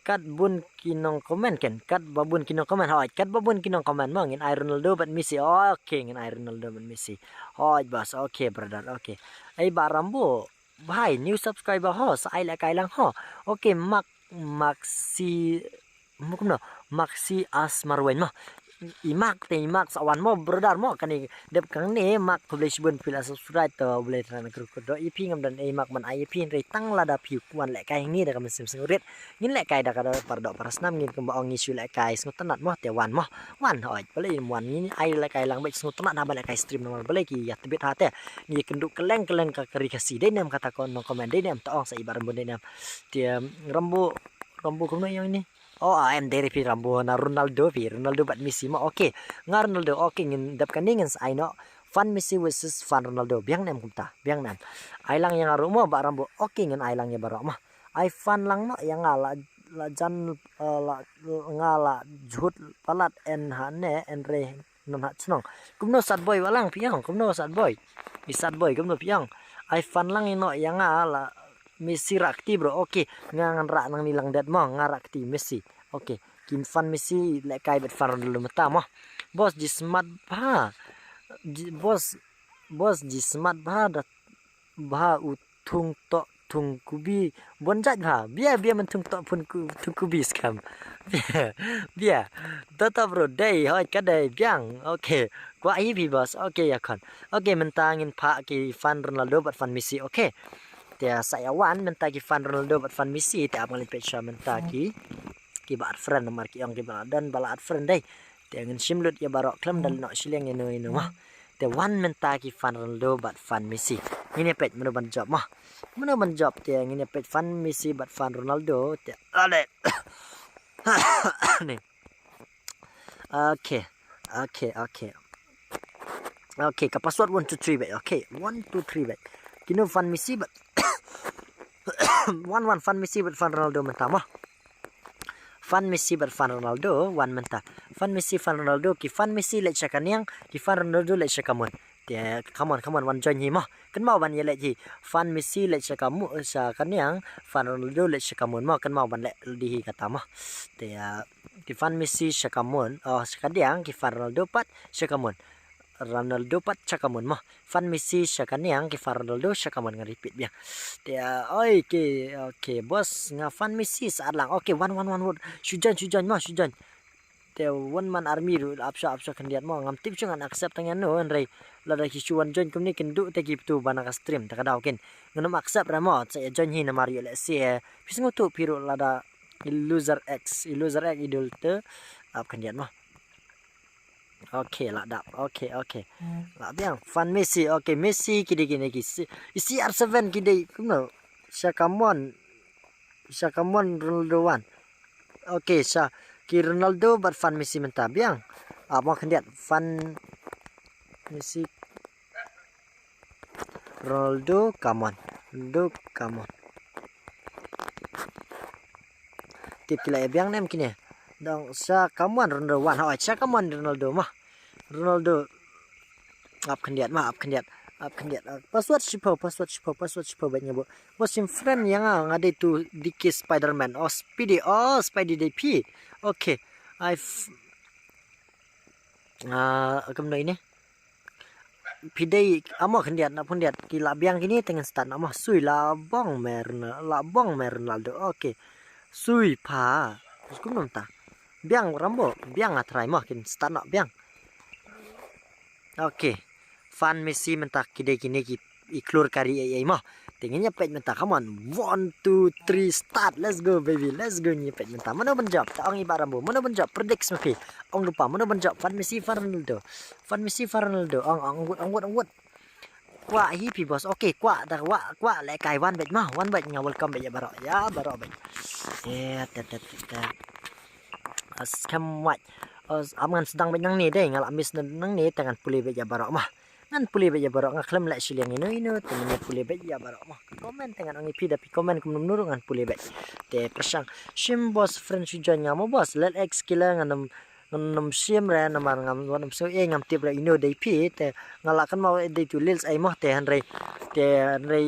kat bun kinong comment ken kat babun kinong comment hoi kat babun kinong comment ma ngin Ronaldo but Messi okay ngin Ronaldo but Messi hoi bos okay brother okay ai ba rambo bhai new subscriber ho sa ai la kai lang ho okay maxi mukumno maxi asmarwen ma imak sawan mo brother mo kani dep kang ni mak publish bun pila subscribe to boleh tran group do ip ngam dan imak man ip re tang lada piu kuan lek kai ni da kam sim singrit ngin lek kai da ka pardo parasnam ngin kem baong isu lek kai smutanat mo te wan hoi boleh wan ni ai lek kai lang baik smutanat na lek kai stream normal boleh ki ya tebet hate ni kenduk keleng ka kari kasi de nem kata kon no komen de nem taong sa ibaran bun de nem tie rambu kuno yang ini am dari pi rambo na Ronaldo bat Messi ma okay ngar Ronaldo okay ngin dap kaningan sa no fan Messi versus fan Ronaldo biang nam kumta biang nam ai lang yang aru mo ba rambo okay ngin ai lang ya Baroh mah ai fan lang no yang ngala la jan ngala jhut palat en hane en re non hat snong kumno sad boy walang piang kumno sad boy kumno piang ai fan lang no yang ngala Messi rakti bro okay ngan rak nang nilang dat mo ngarakti Messi okay kin fan Messi lek kai bet fan dulu mata mo bos jismat bha bos jismat bha dat bha utung to tung kubi bonjat bha bia mentung to pun tung kubi skam bia tata bro dai hoi kadai biang okay kwa ai bi bos okay ya kan okay mentangin pha ki fan Ronaldo bat fan Messi okay Tia saya wan mentaki fan Ronaldo bat fan Messi tia amalin pecah mentaki ki ba friend nomor ki yang ki ba dan bala friend dai tia ngin simlut ya Baroh klam dal no sileng ino mah tia wan mentaki fan Ronaldo bat fan Messi ngine pet meno ban job mah meno ban job tia ngine pet fan Messi bat fan Ronaldo tia ale nih okay ka password 1 2 3 bet okay 1 2 3 bet kino fan Messi bat 1 fan Messi bat fan Ronaldo mentama fan Messi bat fan Ronaldo 1 menta fan Messi fan Ronaldo ki fan Messi lek chakan yang ki fan Ronaldo lek chakamun dia come on one join hi mah kan mau ban ye lek ji fan Messi lek chakamu chakan yang fan Ronaldo lek chakamun mah kan mau ban lek di hi kata mah dia ki fan Messi chakamun sekadang ki fan Ronaldo pat chakamun Ronaldo pat chakamun mah fan Messi chakan yang ki fan Ronaldo chakamun ngaripit biang dia okay bos nga fan Messi saat lang okay one sujan mah sujan dia one man army ru apsa kandiat mah ngam tip jangan accept tangan no enrai lada hisuan join kumni kendu te gitu bana ka stream ta kadau ken nganam accept ramo saya join hi na mario le si pis ngotu piru lada loser x idol te ap kandiat mah okay lah dap okay lah biang fan Messi okay Messi kide ki isi R7 kide kuno Shakamon Ronaldo 1 okay ki Ronaldo bat fan Messi menta biang mau kandiat fan Messi Ronaldo come on tip kila biang nem kini dong Shakamon Ronaldo 1 hoi Shakamon Ronaldo mah Ronaldo up kandiat password sipo banyak bu bos sim friend yang ngade tu dikit Spiderman Speedy DP okay agam ini pidai amo kandiat na pun diat kila biang kini tengah stand amo sui labong mer Ronaldo okay sui pa kum nonta biang rambo biang atrai mah kin stand nak biang okay fan Messi mentak kide kini ki iklur kari ai mah Tingginya pet mentah. Come on. 1, 2, 3, start. Let's go, baby. Let's go ni pet mentah. Mana benjop? Tak orang ibarat rambu. Mana benjop? Predict mapi. Ong lupa. Mana benjop? Fan Messi, Fan Ronaldo. Fan Messi, Fan Ronaldo. Ong. Kuat hippie bos. Okay, kuat dah kuat lek kai one bet mah. One bet ngawal welcome bet ya Baroh. Ya Baroh bet. Scam what? Aman sedang bet nang ni deh. Ngal amis nang ni tangan pulih bet ya Baroh mah. Ngan pulih bet ya Baroh ngaklem lek siliang ino temennya pulih bet ya Baroh mah. Komen tangan ang ipi tapi komen kum nurung ngan pulih bet. Te persang. Shim bos friend sujan ngamo bos. Let X kila nganam ngam sim ra namar ngam wanam so ngam tip ra ino dai pi te ngalakan mau dai tu lils ai mah te hanrei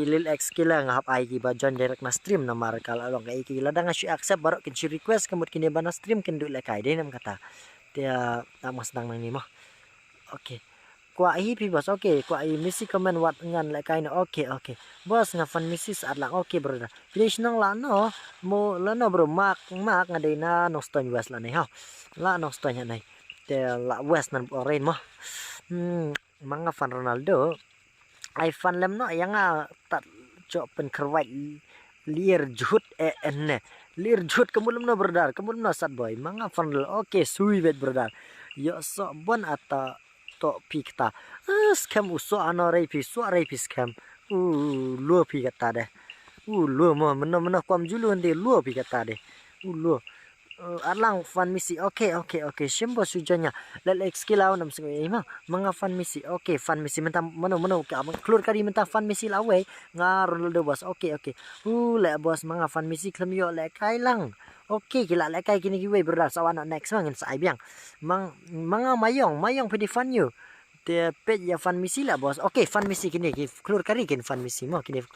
lil x kila ngap ai ki ba join direct na stream namar kala long kai ki la dang accept Baroh kin request kemut kini bana stream kin du le kai dai nam kata te mas dang nang ni mah okay kwa hi pi bos okay kwa i misi comment wat ngan le kai no okay bos ngafan misi saat lang okay bro finish nang la no mo la no bro mak ngadai na no stone west la ni ha la no stone này te la west nan orange mah manga fan Ronaldo ai fan lem no yang tat cok pen kerwait lir jut ne lir jut kemulum no berdar kemulum no sat boy manga fan okay sui bet berdar yo so bon ata to pikta scam uso anore pi scam lu pi kata deh lu mo mena kwam julu ndi lu pi kata deh lu Arlang fan misi okay simbo sujanya lelek skill nam singo ima mga fan misi okay fan misi mentah mano keluar kari mentah fan misi lawe nga Ronaldo bos okay le bos mga fan misi klem yo le kai lang okay kila le kai kini giwe berdar sawana next mangin sa biang mga mayong pedi fan you te pet ya fan misi lah bos okay fan misi kini keluar kari kin fan misi mo kini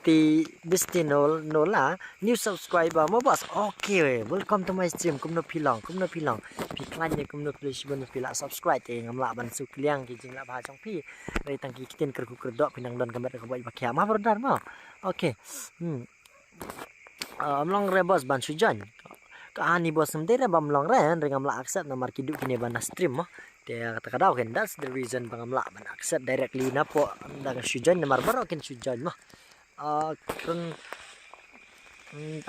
Bisti nola new subscriber mo bos okay welcome to my stream kumno pilang piklanya kumno please bon pila subscribe te ngamla ban su kliang ki jingla ba chong pi rai tangki kiten kerku kerdok pinang don kamet ka bai bakya ma berdar mo okay amlong re bos ban sujan kahani bos semdere bamlong re ngamla accept nomor kiduk kini ban stream mo te kata-kata kan that's the reason bangamla ban accept directly na po ndang sujan nomor Baroh kin sujan mo kren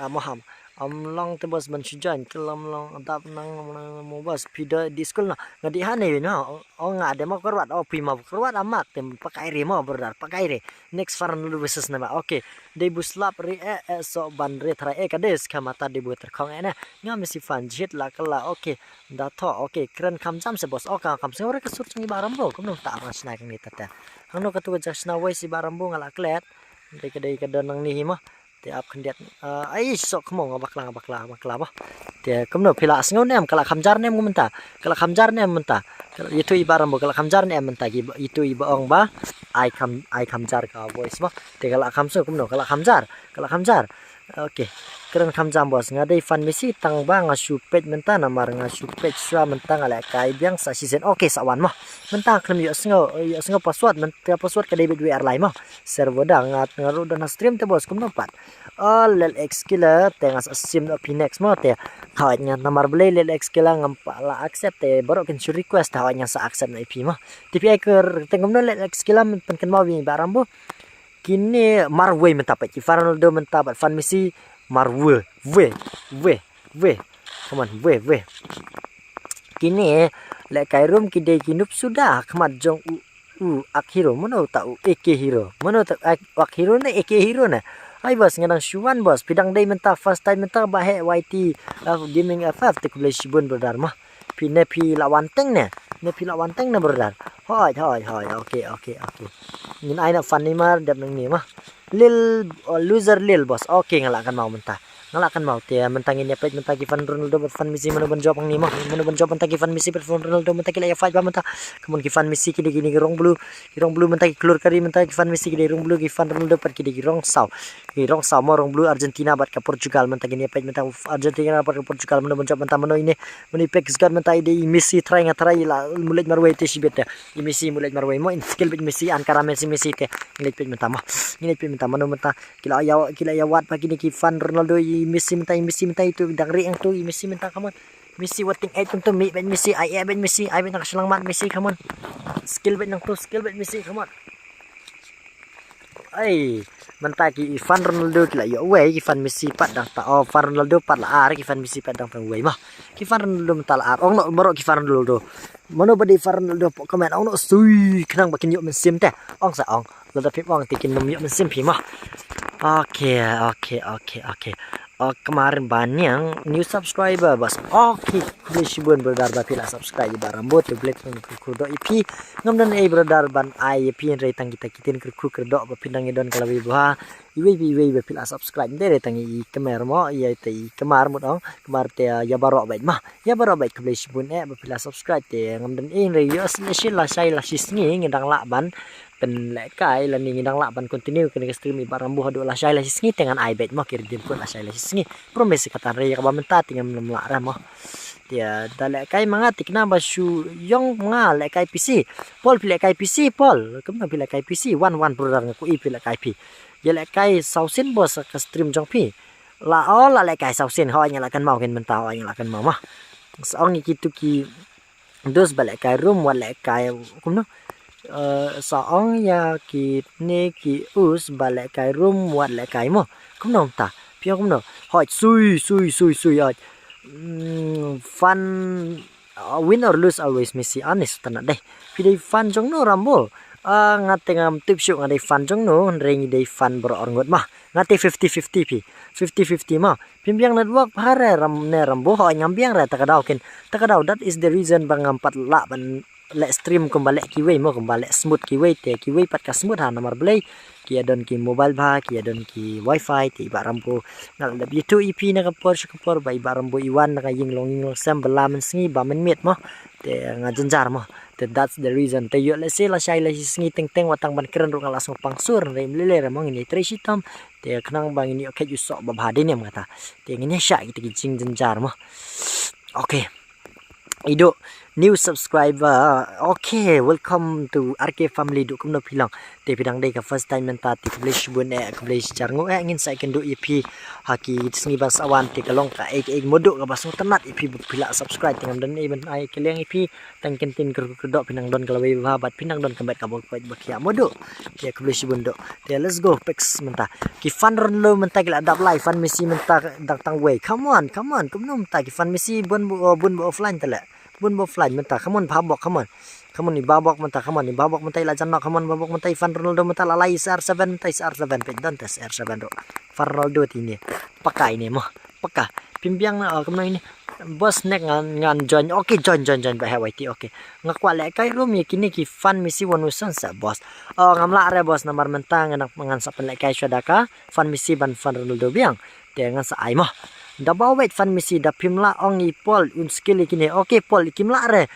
amaham amlang te bos ban sujan kelam long tap nang mo bos pida di school na ngadi hane no nga ada mo kerwat pima kerwat amak tem pakai re mo berdar pakai re next faran lu versus nama okay de buslap re so ban re tra kades kamata de bu terkong ena ngam si fan jit la kala okay da tho okay kren kam jam se bos kam se ore kesut ngi barambo kum no ta mas na ni tata hano katu jasna wai si barambo ngala klet Dai kadang ni mah te ap khandiat ai sok mo bakla bah te kumno pila asngau nem kala khamjar nem menta kala khamjar nem menta itu ibaram kala khamjar nem menta itu ibaong ba ai khamjar ka voice bah te kala khamso kumno kala khamjar okay keren khamjam bos ngadai fan misi tang ba ngasupet menta namar ngasupet swa menta ngala kai biang sa season okay sawan mah menta klem yo sngo password menta password ka David WR lai mah server dah ngaru dan stream te bos kumno pat lel x kila tengas sim no pinex mah te kawatnya namar beli lel x kila ngampa la accept te Baroh kin request kawatnya sa accept na ip mah TPI ker tengomno lel x kila penken mau bi barambo kini marwe menta pa ki Ronaldo menta bat fan misi marwe come on we kini le kai room kidai kinup sudah khamat jong ak hero mono ta ek hero mono ta ak hero na ek hero na ai bos ngadang shuan bos pidang dai menta first time menta ba he YT gaming FF te kulai shibun berdar mah pine pi lawan teng ne pi lawan teng na berdar hoi okay ngin ai na fan ni mar dap nang ni mah lil loser lil bos okay ngalakan mau menta ngalakan mau tia mentangin ya pet mentagi fan Ronaldo fan misi mana ban job ni mah mana ban job mentagi fan misi fan Ronaldo mentagi la ya fight ba menta kemun ki fan misi kini rong blue mentagi keluar kari mentagi fan misi kini rong blue ki fan Ronaldo per kini rong sau mo rong blue Argentina bat ka Portugal mentagi ya pet mentagi Argentina bat ka Portugal mana ban job menta mano ini meni pek zgat mentagi de misi try la mulai marwai te sibet misi mulai marwai mo in skill bet misi an karame misi te ngilai pet menta mano menta kila ya wat pagi ni ki fan Ronaldo misi minta itu dangri yang tu misi minta kamu misi wating 8 untuk mi ben misi ai ben misi ai ben nakaslang mat misi kamu skill bet nang tu skill bet misi kamu Ai mentah ki Ivan Ronaldo la yo away ki fan Messi pat dang ta oh Van Ronaldo pat la ar ki fan Messi pat dang tang way mah ki Van Ronaldo mental ar ong no maro ki Van Ronaldo mano badi Van Ronaldo po komen ong no sui kenang bakin yo mensim teh ong sa ong lo da pip ong tikin nom yo mensim pi mah oke. Oh, kemarin banyak new subscriber bos. Oke, boleh shibun berdar bapila subscribe barambut tu black kurdo IP. Ngamdan berdar ban ai IP yang retang kita kitin kurdo bapindang idon kalau bibuha. Iwe bapila subscribe deh retang i kemer mo iya te kemar mo dong. Kemar te ya Baroh bait mah. Ya Baroh bait boleh shibun bapila subscribe te ngamdan yo lah saya sisni ngedang lakban pen lekai la ni ngidang la ban continue kena stream ibaram buh do la shai la singi dengan ibet mo kir dim pun la shai la singi promise kata re ka bamenta tingam lam la ra mo dia da lekai mangati kena basu yong nga lekai PC pol lekai PC pol kemna lekai PC 11 produk ku i lekai P ya lekai sausin bos ka stream jong pi la lekai sausin ho nya la kan mau kan mentau nya la kan mau mah saong ki tu ki dos balekai room wa lekai kumno saong ya ki ne ki us balik kai room wat lại kai mo cũng nông ta pio cũng nông hỏi xui hỏi fun win or lose always Messi honest tanah deh pilih fun jong no rambo ngate ngam tip syuk ngate fun jong no ring deh fun berorngot mah ngate 50-50 pi 50-50 mah pimpiang network hare ram ne rambo ho nyambiang ra takadau that is the reason bang empat la ban let stream kembali kiway mo kembali smooth kiway pat ka smooth ha nomor belai ki adon ki mobile ba ki adon ki wifi ti barampo ngal da bitu ip na kapor bai barambo iwan na ying long sem belaman sngi ba men met mo te ngajenjar mo te that's the reason te yo le se la shai la sngi teng watang ban keren ro ngalas pangsur rem lele mo ngini tresitam te knang bang ini okay jusok ba bhade ne mata te ngini sha ki jing jenjar mo okay Ido new subscriber okay welcome to RK family du kum no pilang te pidang dei ka first time menta ti publish bun publish charngo ngin sai ken do EP haki sngi bas awan ti kalong ka ek modok ka basung tenat EP pila subscribe tingam dan ben ai keleng EP tang kentin ker do pinang don kalawe babat pinang don kembet ka bok bakia modok ya publish bun do te let's go pex menta ki fan ronlo menta gila dap live fan Messi menta tang way come on kum no menta ki fan Messi bun offline tala bun bo fly menta come on babok come on ni babok menta come on ni babok menta la janna come on babok menta Van Ronaldo menta la lai CR7 menta CR7 pe dan tes CR7 do Van Ronaldo ini pakai ini mo paka pimpiang na kemna ini bos nek ngan join okay join ba hawaiti okay ngakwa le kai room kini ki fan Messi wanusan sa bos ngamla re bos nomor menta nganak mangan sa pen le kai syadaka fan Messi ban Van Ronaldo biang dengan sa ai mo da bawet fan Messi da pimla ong i pol un skill kini okay pol kimla re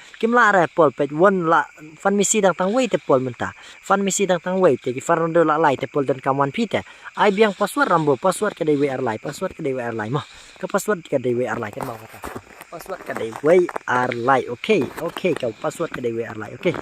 pol pet one la fan Messi dang tang wei te pol menta fan Messi dang tang wei te ki Van Ronaldo la lai te pol dan kawan pite ai biang password rambo password ke dei WR lai mah ke password ke dei WR lai kan mau kata password ke dei WR lai okay kau password ke dei WR lai okay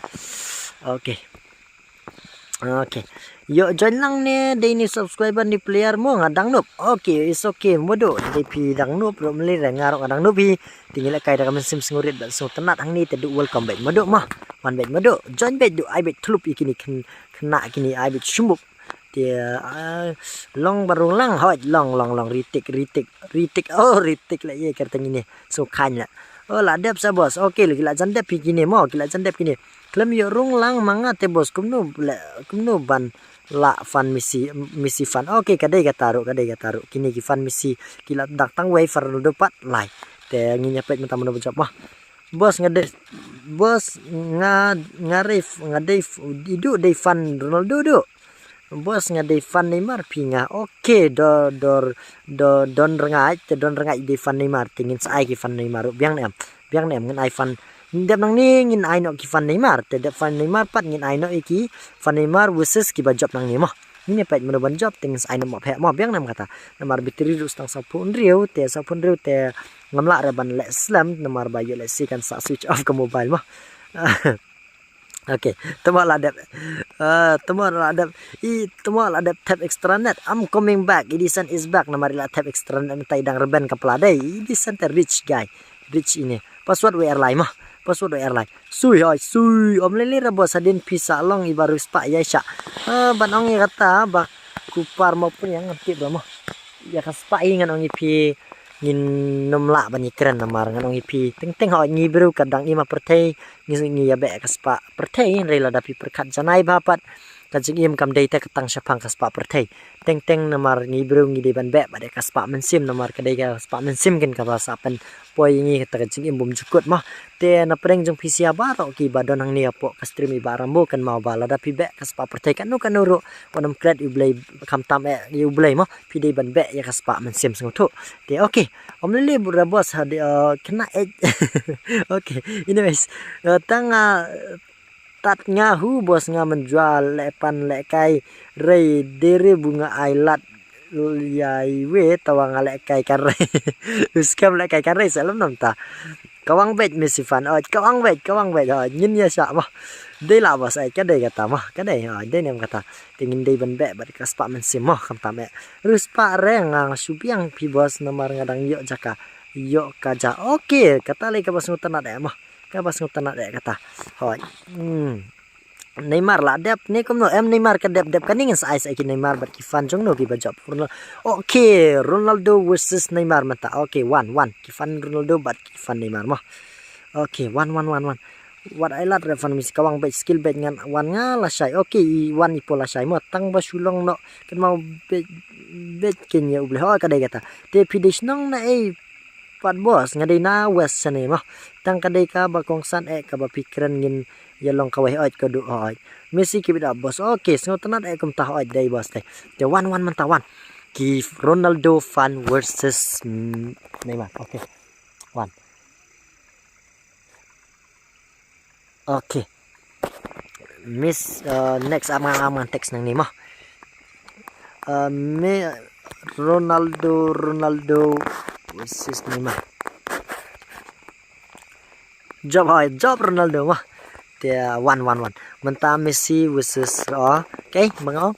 yo join lang ni day ni subscriber ni player mo ngadang noob okay it's okay modo day pi dang noob ro meli ngarok ngadang noob pi tinggal kai da sim sengurit da so tenat hang ni te du welcome back modo mah one back modo join back du ai back tulup ikini kena kini ai back shumbuk dia long barung lang hot long ritik la ye kertang ini so kanya oh la dep sa bos okay gila jandep gini mo gila jandep gini klem yo rung lang manga te bos kumno ban la fan Messi fan okay kadai ka taruh kini ki fan Messi kila dak tang way Van Ronaldo pat lai te nginya pet menta mono bejap mah bos ngarif idu dei Van Ronaldo do bos ngadei Van Neymar pinga okay don rengai dei Van Neymar tingin sai ki Van Neymar biang nem ngan ai Van ndem nang ni ngin ai no ki Van Neymar te Van Neymar pat ngin ai no iki Van Neymar versus ki bajop nang ni mah ini pet meno banjop ting ai no phe mo biang nem kata nomor bitri rus tang sapun riu te ngamla re ban le slam nomor bayu le si kan sa switch off ke mobile mah okay temo ladap tap extra net I'm coming back Edison is back nomor la tap extra net tai dang reben kepala dai Edison te rich guy rich ini password WR lai mah password airline sui om lele rabo sadin pisa long ibaru spa ya sya banong kata bak kupar maupun yang ngerti bro ya kaspa ingan ong ipi ngin nomla bani keren namar ngan ong ipi teng ho ngi bro kadang ima pertei ngi ya be kaspa pertei rela dapi perkat janai bapat kajing im kam data ketang syapang kaspa pertei teng namar ngi bro ngi de ban be bade kaspa mensim namar kadai kaspa mensim ken ka basa pen poi ngi kata kajing im bum jukut mah te na preng jong pisia baro ki badon hang ni apo kastrimi barambo kan mau bala dapi be kaspa pertei kan uru wanam kret ublei kam tam e ublei mah pide ban be ya kaspa mensim sengotu te okay om lele burabos hadi kena okay anyways tanga tat ngahu bos nga menjual lepan lekai rei dere bunga ailat yai we tawang lekai karre uskam lekai karre salam namta kawang bet mesifan kawang bet nyin ya sa mah đây là bos ai cái đây kata mah cái đây đây nem kata tingin day ban be bar kaspa mensim mah kam tame ruspa reng supiang pi bos nomor ngadang yo jaka yo kaja okay kata le ka bos ngutan ada mah ka bos ngutan ada kata hoi Neymar lah dep ni kom no em Neymar ka dep kaning sa ai Neymar bat ki fan jong no ki bajop okay Ronaldo versus Neymar mata okay 1-1 ki fan Ronaldo bat ki fan Neymar mah okay 1-1 what I like refan mis kawang bet skill bet ngan wan nga la sai okay wan ipola sai mo tang ba sulong no kan mau bet ken ya uble ha kadai kata te pidish nong na pat bos ngadai na west sane mah tang kadai ka ba kongsan ka ba pikiran ngin yalong kawai oi ka du oi Messi ki bida bos okay so tanat kum tah oi dai bos te 1-1 mentawan ki Ronaldo fan versus Neymar okay 1 okay miss next amang text nang ni mah me Ronaldo versus Neymar job Ronaldo mah dia 1-1 menta Messi versus okay mangong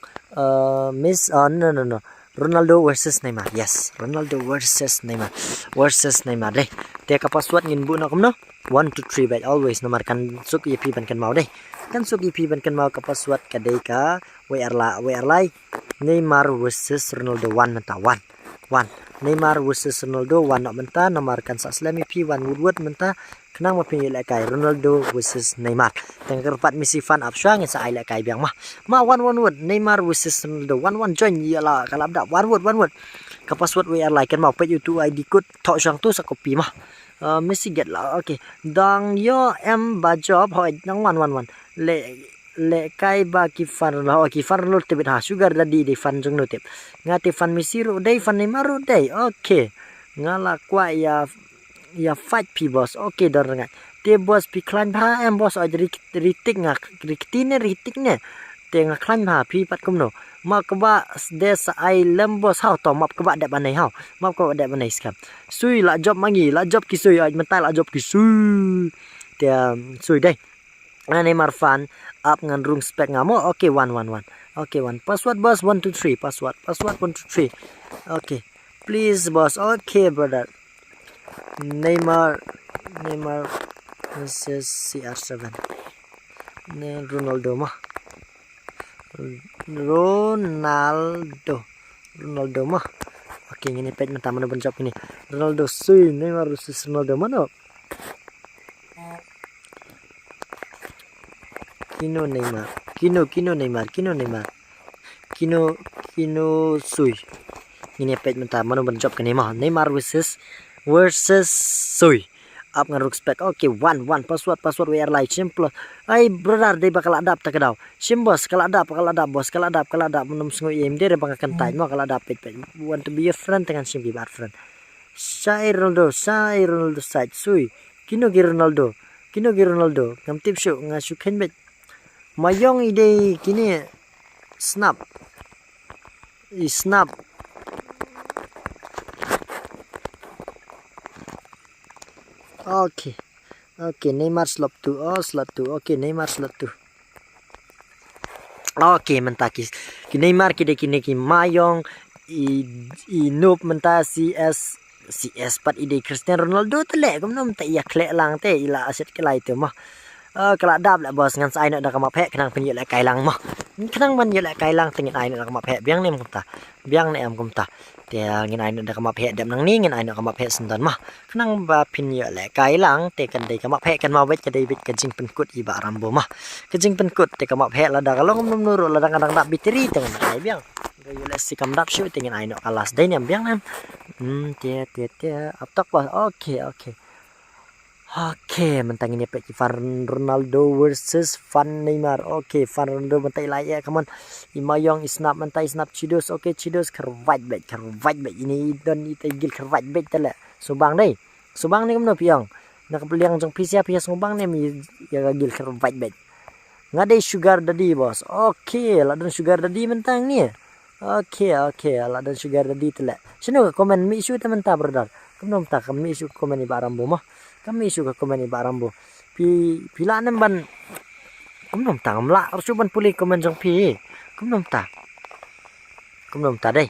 miss no Ronaldo versus Neymar yes Ronaldo versus Neymar deh dia ka password ngin bu na kum no 1 2 3 bet always nomor kan suk EP ban kan mau deh kan suk EP ban kan mau ka password ka dei ka WR lai Neymar versus Ronaldo 1 menta 1 Neymar versus Ronaldo 1 nak menta nomor kan sa slam EP 1 wood menta kenang mapingi lekai Ronaldo versus Neymar tengker pat misi fan apsyang sa ai lekai biang mah 1-1 wood Neymar versus Ronaldo 1-1 join yala kalap da 1 wood ka password WR lai kan mau pe YouTube ID code thok sang tu sa copy mah Messi get lah okay dang yo em ba job hoi nang 1-1 le kai ba ki fan lo tebet ha sugar dadi de fan jong no tep ngati fan Messi ro dei fan Neymar ro dei okay ngala kwa ya fight pi bos okay dor ngat te bos pi klan ba em bos aj ritik ne te nga klan ha pi pat kum no ma ka ba des ai lem bos hau to map ka ba de banai hau map ka de banai skam sui la job mangi la job ki sui aj mental la job ki sui te sui dei Neymar fan up ngan rung spek ngamo okay 1-1 okay 1 password bos 1 2 3 password 1 2 3 okay please boss okay brother Neymar versus CR7 Ronaldo mah Ronaldo mah okay ini page mata mana pencap ini Ronaldo sui Neymar versus Ronaldo mana Kino sui ini page mata mana pencap ini mah Neymar versus sui up ngan spek okay 1 password WR like simple ai brother dei bakal adap tak daw sim bos kala adap menum sengo im dia bang akan time mo kala dapat want to be a friend dengan sim bar friend sai Ronaldo side sui kino Ronaldo ngam tip show ngasuken bet mayong ide kini snap okay Neymar slot 2 okay Neymar slot 2 okay mentakis ki Neymar ki mayong i noob menta CS CS pat ide Cristiano Ronaldo telek kumnom tak iya klek lang te ila aset kelai tu mah kelak dap lah bos ngan sai nak dak ma phek kenang penyuk lek kai lang mah kenang ban lek kai lang tengin ai nak dak ma phek biang nem kumta biang ne am kumta te ngin ai nak dak ma phek dam nang ni ngin ai nak ma phek sendan mah kenang ba penyuk lek kai lang te kan dei ka ma phek kan ma wet ka dei bit ka jing penkut iba rambo mah ka jing penkut te ka ma phek la dak long nom nuru la dak dak biteri tengan ai biang Gayula si kamdap shoot tingin ay no kalas day niyam biang nam tia aptak bos okay mentang ini peki Van Ronaldo versus Van Neymar Van Ronaldo mentai layak come on imayong snap mentai snap cidos cidos kerwait bet ini dan itigil kerwait bet tala subang ni kamno piang nakapeliang jong pisia subang ni mi ya gil kerwait bet ngadai sugar daddy bos ladon sugar daddy mentang ni ala dan sugar daddy tela sino komen mi isu teman ta berdar kumnom ta kami isu komen ni barambo mah kami isu komen ni barambo pila nem ban kumnom ta ngamla arsuban puli komen jong kumnom ta dai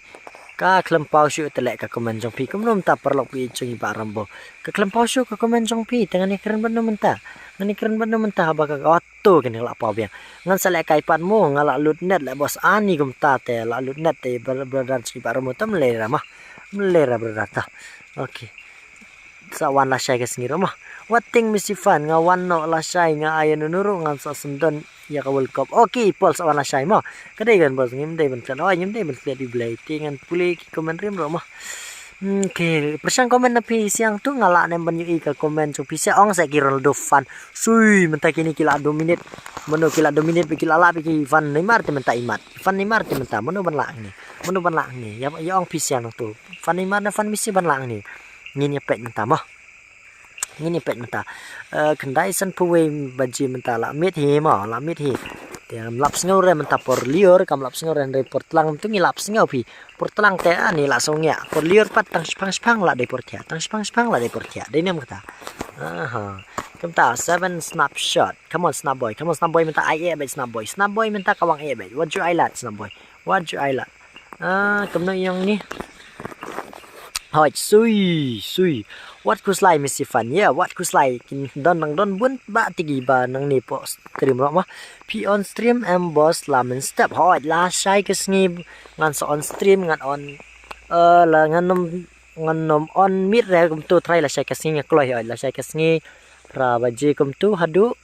ka klempau syu telek ka komen jong kumnom ta perlok pi chung barambo ka klempau syu ka komen jong tangan ni keren ban menta ngani keren ban menta ba ka auto kini la pa biang ngan sale kai pan mo ngala lut net la bos ani gum ta te la lut net te berdar chi barambo tam lera berdar ta sawan la shay kes ngiro mah wating misi fan nga wan no la shay nga ayan nuru ngan sa sundon ya ka world cup pol sawan la shay mah kadai kan bos ngim dai ban kan ngim dai ban di blai tingan puli ki komen rim ro mah persiang komen na pi siang tu ngala nem ban yu ka komen so pi ong sa ki Ronaldo fan sui menta kini kila dominate meno kila dominate pi kila la pi Van Neymar te menta imat Van Neymar te menta meno ban lang ni ya ong pi siang tu Van Neymar na Van Messi ban lang ni ngin ya pet menta mah ngini pet menta kendai san puwe baji menta la mit hi tiam lap sengau re menta por liur kam lap sengau re por tlang tu ngi lap sengau pi por tlang te ani la songya por liur pat tang spang la de por tia tang spang la de por tia de nem kata kam ta 7 snapshot come on snap boy menta ai bet snap boy menta kawang bet what you I like snap boy kam no yang ni hoi sui what kuslai misi fan what kuslai kin don bun ba tigi ba nang ni po stream ro mah pi on stream em boss lamen step hoi la sai ke sngi ngan so on stream ngan on la ngan nom on mid re kum tu try la sai ke sngi kloi hoi la sai ke sngi pra baji kum tu hadu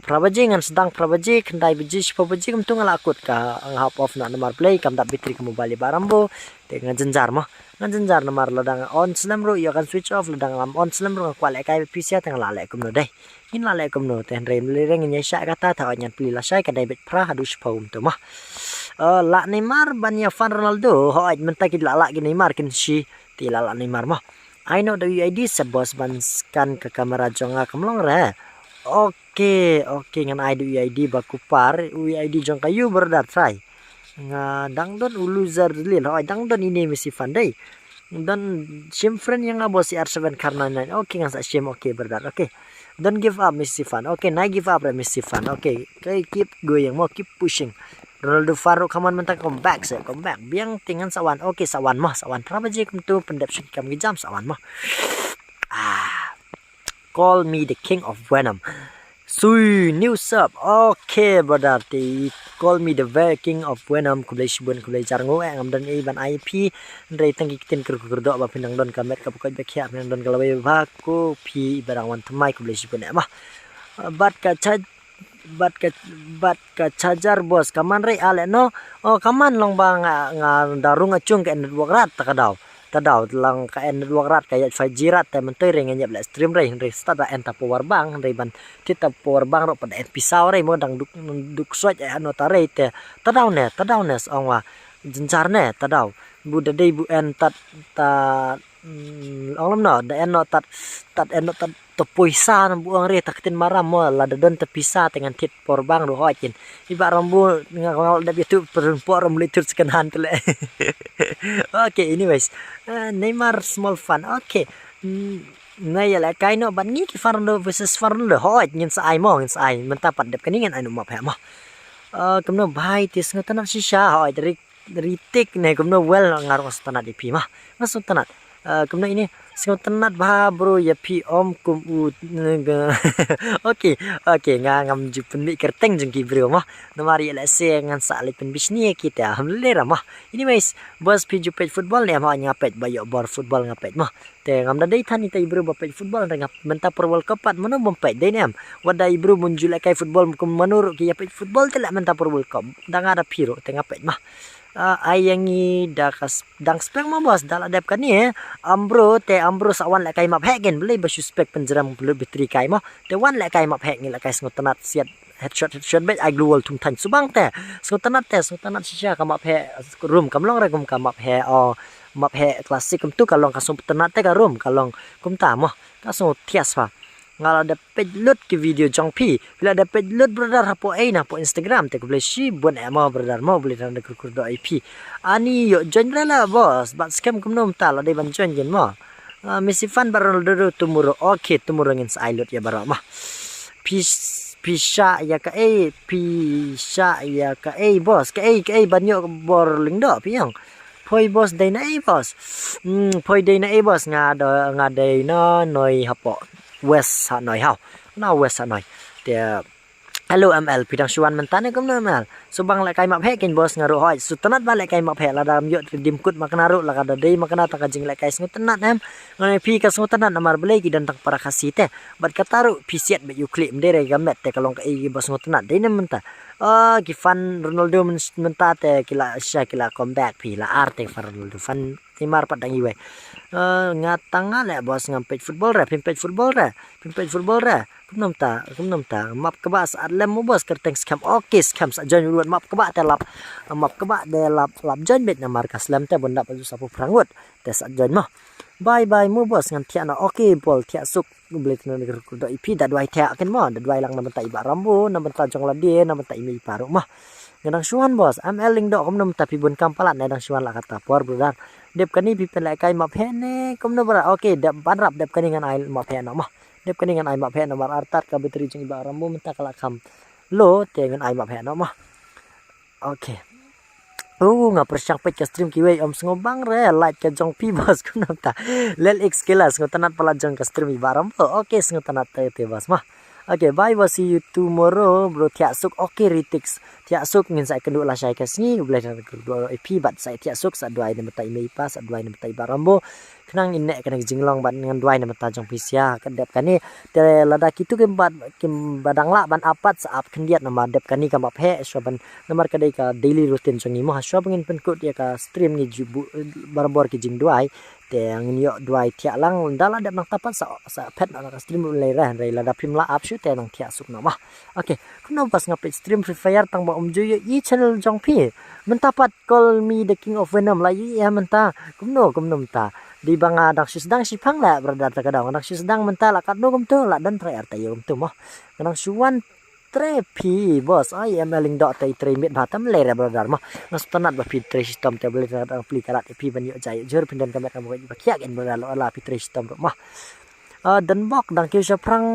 prabaji ngan sedang prabaji kendai baji sipa baji kum tu ngalakut ka hap off na nomor play kam tak bitri ke mobile barambo dengan jenjar mah ngan jenjar nomor ladang on slam ro ya kan switch off ladang lam on slam ro kwal kai pisia tang la le kum no dai in la le kum no ten rem le reng nya sya kata ta nyan pli la sai kadai bet pra hadu sipa tu mah la Neymar banya Van Ronaldo ho mentakid la ki Neymar kin si ti la Neymar mah I know the UID sa boss ban scan ke kamera jonga kamlong re ngan ID UID bakupar UID jong kayu berdar try nga dangdon uluzer lil hoy dangdon ini misi pandai dan sim friend yang abo si R7 karena ngan sa sim berdar don't give up misi fan na give up misi fan keep going mau keep pushing Ronaldo Farouk kaman mentang comeback biang tingan sawan sawan berapa je kum tu pendap sikam gejam sawan mah call me the king of Venom sui new sub brother ti call me the very king of Venom kulai sibun kulai jarngo ngam dan ban IP ndrei tangi kitin kerdo ba pinang don kamet ka pokoj bekhia pinang don kalawai ba ko pi barang wan thamai kulai sibun mah bat ka charger bos kaman rei ale no kaman long ba nga darung acung ke network rat tadaw lang ka network rat kaya 5G rat te mentoy re ngenya bla stream re start enta power bank re ban tita power bank ro pada pisau re mo dang duk swat ano tare te tadaw ne ongwa jencar ne tadaw bu de bu en tat onglam no da en no tat en no tat to poisa bu ang re takitin maram mo la don te pisa dengan tit power bank ro hokin iba rambu ngal da bitu perempuan rom litur sekan han tele anyways Neymar small fun ngay la kai no ban ni ki Fernando versus Fernando hoi ngin sa ai menta pat dep kaningan anu map ha mah kamno bhai tis ngatan shisha hoi ritik ne kamno well ngarong tanat ipi mah masuk tanat kamno ini Sengau tenat bah bro ya pi om kum u Okey ngam jupen mi kerteng jengki bro mah namari la se ngan sa le pen bisni kita alhamdulillah mah ini mais bos pi jupet football ni mah ngapet bayo bor football ngapet mah te ngam dai than ni bro bapet football ngap menta per world cup pat mana bompet dai nem wadai bro munjul kai football kum manur ki yapet football te la menta per world cup dang ada piro te ngapet mah ayangi dang spek mah bos dal adap kan ni ambro sawan la kai map hagen beli ba suspek penjeram beli betri kai mah te wan la kai map hag ni la kai sngot tenat siat headshot bet ai global tum tan subang te sngot tenat sisya ka map he room kamlong ra kum ka map he map he klasik kum tu kalong ka sum tenat te ka room kalong kum ta mah ka so tias pa ngala dapat load ke video jong pi bila dapat load brother hapo na po Instagram te boleh si bon ema brother mau boleh dan kur do IP ani yo join la bos bat scam kumnom ta la dai ban join gen mo misi fan baron do tumuro okay tumuro ngin sa load ya bara mah pisha ya ka bos ka banyo bor lingdo piang phoi bos dai na bos phoi dai na bos nga dai no noi hapo West ha noi hao na West ha noi te hello ML pidang suan mentane kum ML subang la kai map he ken bos ngaru hoi sutanat ba la kai map he la dam yo dim kut maknaru la kada dei makna ta kajing la kai sutanat em ngane pi ka sutanat namar belai ki dan tak para kasite bat kataru pisiat be yu klip mdere gamet te kalong kai bos sutanat dei nem menta ki fan Ronaldo menta te kila kila comeback pi la arte fan Ronaldo fan timar padang iwe ngatang le bos ngampet football re pimpet football re kumnom ta map ka ba sa lem mo bos kerteng scam okay scam sa join ruat map ka ba te lap join bet na markas lem te bonda pa sapu prangut te sa join mo bye mo bos ngan tia na okay bol tia suk blet na do IP da dwai tia ken mo da dwai lang na bentai ba rambo na bentai jong ladie na bentai mi paru mah ngadang suan bos ML ling do kumnom tapi bun kampalat na dang suan la kata por brother dep kani pipen la kai map he ne kumno bra okay dep panrap dep kani ngan ai map he na mah dep kani ngan ai map he na mar artat ka betri jing ba rambo menta kala kham lo te ngan ai map he na mah okay nga persyang pet ke stream kiwe om ngobang re like ke jong pi bos kunam ta lel x kelas ngotanat pala jong ke stream baram okay ngotanat te bos mah okay bye bos see you tomorrow bro tia suk okay retix tia suk ngin sai kendu la sai ke sni boleh dan kedua IP bat sai tia suk sa duai ne metai mei pas sa duai ne metai barambo kenang inne kenang jinglong ban dengan duai ne meta jong pisia kedep kani te lada kitu ke badang la ban apat sa ap kendiat nama dep kani ka map he soban nomor kadai ka daily routine jong imo so ngin pen kod dia ka stream ni jubu barbor ki jing duai te ngin yo duai tia lang dala dep nang tapat sa pet na ka stream le ra lada pim la up shoot te nang tia suk nama okay kuno pas ngapit stream Free Fire tang ba umjoyo i channel jong pi mentapat call me the king of venom la ya menta kumno ta di banga dak sidang sipang la berada ta kadang dak sidang menta la kadno kum tu la dan try arta yum tu mah kadang suan trepi bos ai emeling dot tai tre mit batam le ra brother mah nas tanat ba fit tre system te boleh ta apply karat pi ban yo jai jur pindan kamet kamu ba kiak en brother la fit tre system mah dan bok dang kyu prang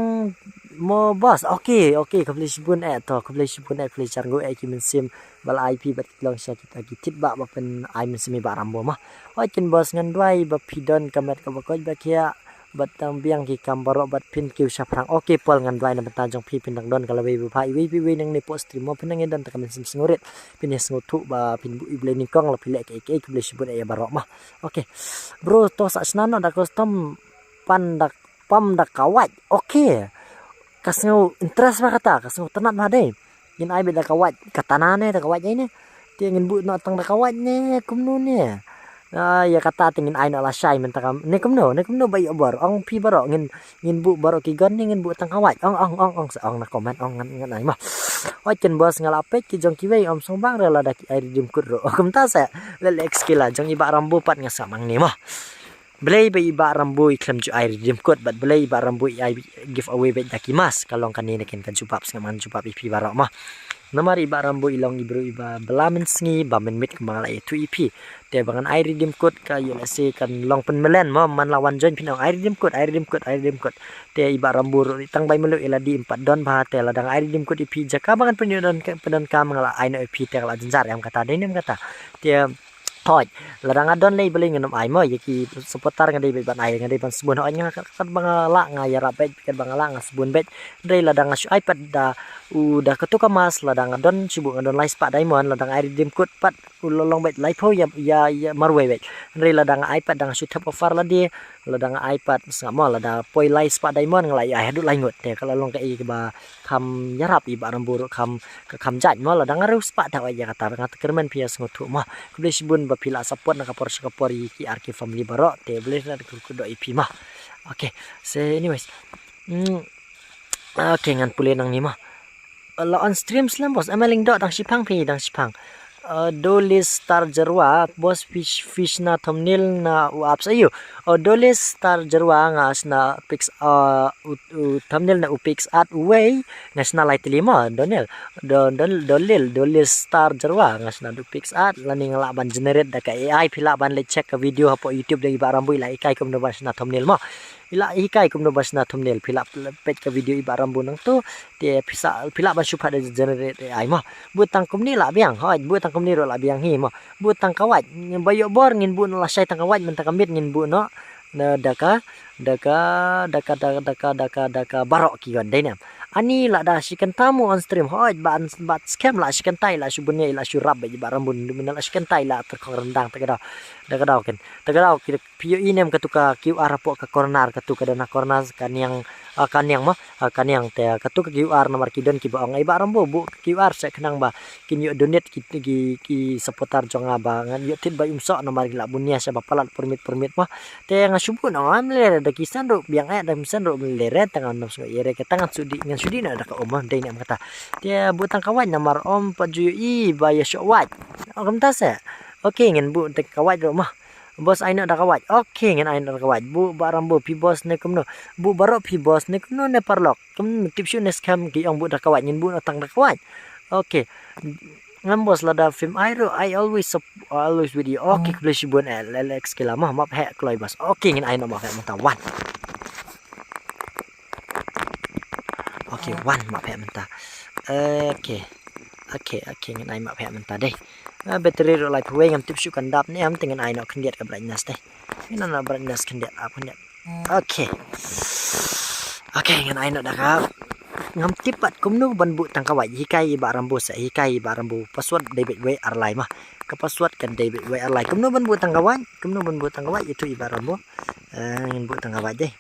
mo bos okay kabli sibun kabli chargo ki mensim bal IP bat long sya kita gitit ba pen ai mensimi ba rambo mah kin bos ngan duai ba pidon kamet ka bakoj ba kia bat biang ki kambaro bat pin kyu prang okay pol ngan duai na batan jong pi pindang don kala we pai we nang ni post stream mo pinang dan ta mensim sengurit pinis ngutu ba pin bu ible ni kong la pilek ke kabli sibun ya barok mah okay bro to sa snano da custom pandak pam dak kawat okay kasno interest ba kata kasno tenat ma dei gin ai be dak kawat katana ne dak kawat ne ti ngin bu no tang dak kawat ne kumno ne ya kata tingin ai no la shai men takam ne kumno bai obor ong pi baro ngin bu baro ki gon ngin bu tang kawat ong na comment ong ngan ai mah oi ken bos ngalapet ki jong ki wei om song bang rela dak ai dim kut ro kum ta sa le x kila jong iba rambu pat ngasamang ni mah belai ba iba rambu iklam ju ai redeem code but belai iba rambu ai give away bet dakimas kalong kanine ken kan jupap ngaman jupap ipi barok mah namar iba rambu ilong ibro iba belamen sngi bamen mit kembang la itu IP te bangan ai redeem code ka USA kan long pen melen mo man lawan join pinong ai redeem code te iba rambu tang bai melu eladi 4 don ba te ladang ai redeem code IP jaka bangan penyodon pedan ka mangala ai no IP te la jenjar yang kata denem kata te Thôi, ladang adon lay beli nganam ay mo yaki seputar ngadai bet ban ay ngadai ban sebun hoy nga kat bangala nga yara bet kat bangala nga sebun bet dai ladang asu iPad da udah ketuka mas ladang adon sibu ngadon lay spa diamond ladang air dim kut pat ulolong bet lay po ya marwe bet dai ladang iPad dang asu tap offer ladi ladang iPad sama ladang poi lay spa diamond ngalay ay hadu lay ngut te kalau long kai ba kam yarap i barang buruk kam jaj mo ladang aru spa ta ya kata kata kermen pias ngutu mo kubli sibun pila support nak kapor ki arki family Baroh te boleh nak kudo IP mah. Okay, so anyways. Okay ngan pulih nang ni mah. La on stream slam bos amaling dot dang sipang. Dolis star jerwa bos fish na thumbnail na uap sayo. Dolis star jerwa ngas na pix thumbnail na upix at way ngas na light lima dolis star jerwa ngas na upix at laning laban generate da ka AI pila ban le check ka video hapo YouTube dagi barambu ila ikai kum no bas na thumbnail mo. Ila ikai kum no bas na thumbnail pila pet ka video ibarambu nang tu dia pila ban supa da generate AI mo. Butang kum ni la biang hoi butang kum ni ro la biang hi mo. Butang kawat bayo bor ngin bu la sai tang kawat mentang kamit ngin bu no na daka Baroh ki gon dai nam. Ani la da sikan tamu on stream hoi bat scam la sikan tai la subunya ila surab ba barambun minal sikan tai la terkong rendang tagadaw ken tagadaw ki pio inem katuka QR po ka corner katuka dana corner kaniang te katuka QR nomor kidon ki baong ai barambo bu QR se kenang ba kinyo donate ki seputar jonga ba ngan yo tin ba umso nomor gila bunya sa palat permit mah te ngasubu no amle da kisan ro biang da misan ro lere tangan nom so ire ke tangan sudi na da ka omah dai nam kata te butang kawan nomor om pajuyo i ba ya showat kam ta se okay ngin bu te kawat ro mah bos aina da kawat okay ngin aina da kawat bu barambo pi bos ne kumno bu Baroh pi bos ne kumno ne parlok kum tipsu ne scam ki ong bu da kawat ngin bu na tang da kawat okay ngam bos la da film airo I always with you okay please bun LX kila mah map he kloi bos okay ngin aina mah he mata wan okay wan map he mata okay ngin aina map he mata deh bateri ro lai puwe ngam tipsu kandap ni am dengan aino kendiat ka brightness teh ina na brightness kendiat apa kendiat okay ngan aino dah ka ngam tipat kumnu ban bu tang kawai hikai barambu sa hikai barambu password David we arlai mah ke password kan David we arlai kumnu ban bu tang kawai itu ibarambu ngin bu tang kawai deh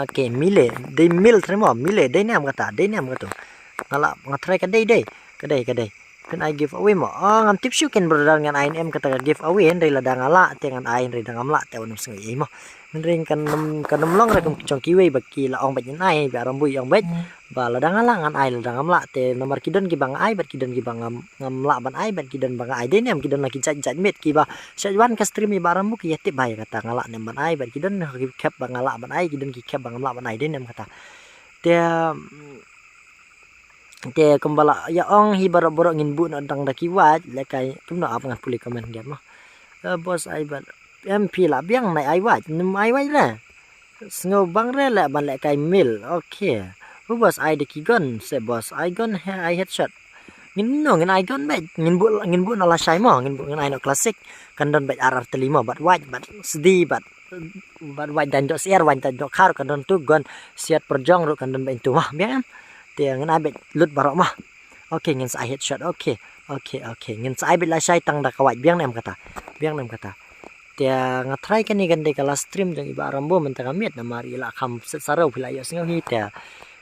okay mile dei mil tremo mile dei nam kata ngala ngatrai ka dei kadai kan I give away mo ngam tipsu ken berdar ngan INM kata give away ndai ladang ala tengan ain ri dang amla te unum sengi mo ndring kan long ra kum chong kiwe baki la ong bat nai ba rambu yong bet ba ladang ala ngan ai ladang amla te nomor kidon ki bang ai bat kidon ki bang ngam la ban ai bat kidon bang ai denem kidon laki jat met ki ba sejwan ka stream i barambu ki yatip bay kata ngala nem ban ai bat kidon ki kep bang ala ban ai kidon ki kep bang amla ban ai denem kata te kembala ya ong hi Baroh ngin bu na dang daki wat lekai tum na apa puli komen dia mah bos ai ban MP la biang nai ai wat nem ai wat la sngo bang re la ban lekai mil okay bos ai de kigon se bos ai gon ai headshot ngin ai gon bet ngin bu na la sai mo ngin ai no classic kan don bet RR 5 bat wat bat sedi bat wat dan dok siar wat dan dok khar kan don tu gon siat perjong ro kan don bet tu mah biang te ngan abet lut Baroh mah okay ngin sa headshot okay ngin sa abet la sai tang da kawat biang nem kata te ngatrai kan ni gande kala stream jang iba rambo mentang amit na mari la kham sarau pila yo singo hi te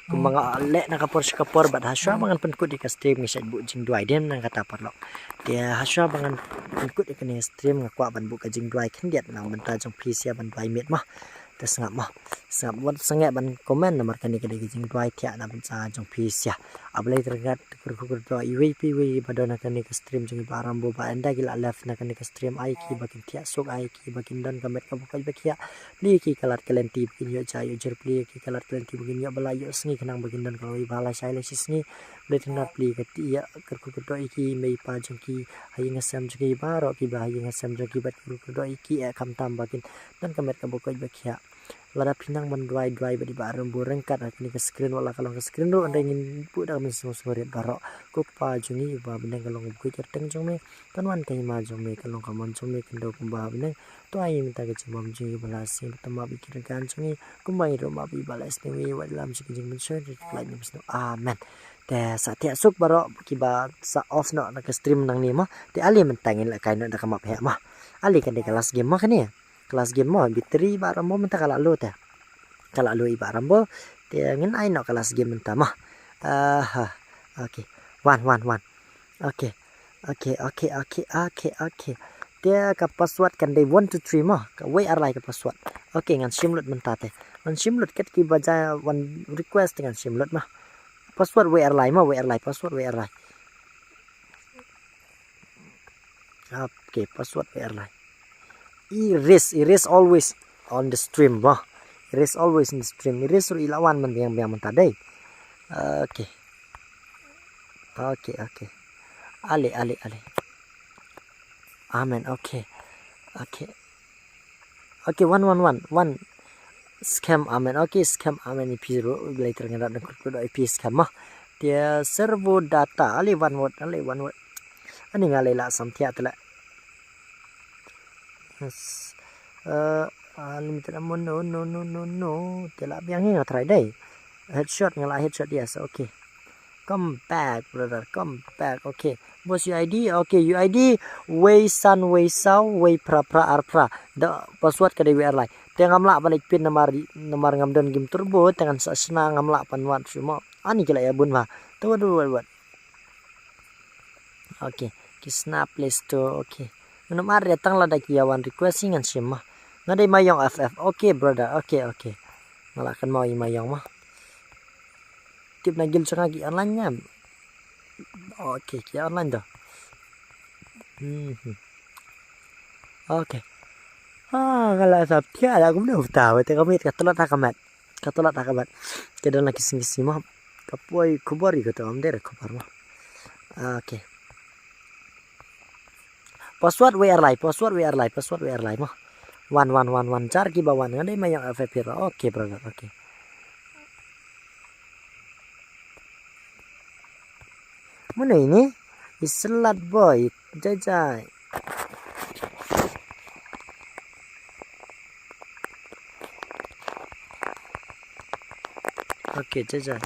kumanga le na kapor bat haswa bangan penkut di stream ni sat bu jing duai dem nang kata parlok te haswa bangan penkut di kan stream ngakwa ban bu ka jing duai kan diat nang benta jong pisia ban duai mit mah te sangap wat sangat ban komen nomor kan ke jing duai tia na ban sa jong pisia ablai tergat kur do iwi badona kan ke stream jing barambo ba anda gila left na kan ke stream ai ki bakin tia sok ai ki bakin dan kamet ka bukai bakia li ki kalat kalenti bakin yo chayo jer pli ki kalat kalenti bakin yo balayo sngi kenang bakin dan kalau bala sai le sisni le tenat pli ke tia kur do iki mei pa jong ki hai ngasam jong ki Baroh ki ba hai ngasam jong ki bat kur do iki kam tam bakin dan kamet ka bukai bakia lada pinang man dry badi baram burengkat ni ke screen wala kalong ke screen ro anda ingin pu dah semua red Baroh ko pa jungi ba beneng kalong bu certeng jong me kan wan kai ma jong me kalong kamon jong me kendo kumba beneng to ai minta ke cuma jungi balas ni tama pikir kan jungi kumba ro ma bi balas ni wa lam si jing men share like ni bisno amen te sa tia suk Baroh ki ba sa off no na ke stream nang ni ma te ali mentangin la kai no da kamap he ma ali kan de kelas game ma kan ni kelas game mo bitri baram mo menta kala lu teh kala lu ibaram bo te ngin ai no kelas game menta mah okay one okay dia ka password kan dei 1 to 3 mah ka way ar lai ka password okay ngan simlut menta teh ngan simlut ket ki baja one request dengan simlut mah password way ar lai password way ar lai okay password way ar lai erase always on the stream wah erase always in the stream erase ru ilawan man yang mentadai okay ale amen okay 1 scam amen okay scam amen IP ru later ngerat nak IP scam mah dia servo data ale one word ani ngale la samtia tela limited amount no tela biang ni try dai headshot yes okay come back brother come back okay what's your ID okay UID way san way sao way pra arpra the password ka dewi airline tengam la balik pin nomor ngam don game turbo dengan sasna ngam la panwat semua ani kila ya bun ma tu buat okay kisna play store okay nomor datang la dak yawan requesting an simah ngadai mayong FF okay brother okay ngalakan mau mayong mah tip nagil sa lagi online nya okay kia online dah okay kalau sabtia ada aku dah tahu te kami katolat akamat kedan lagi sing mah kapoi kubari kata am dere kubar mah okay password we are live mah 1 jar ki bawan ngadai mayang FF okay brother okay mana ini islat boy jajai okay jajai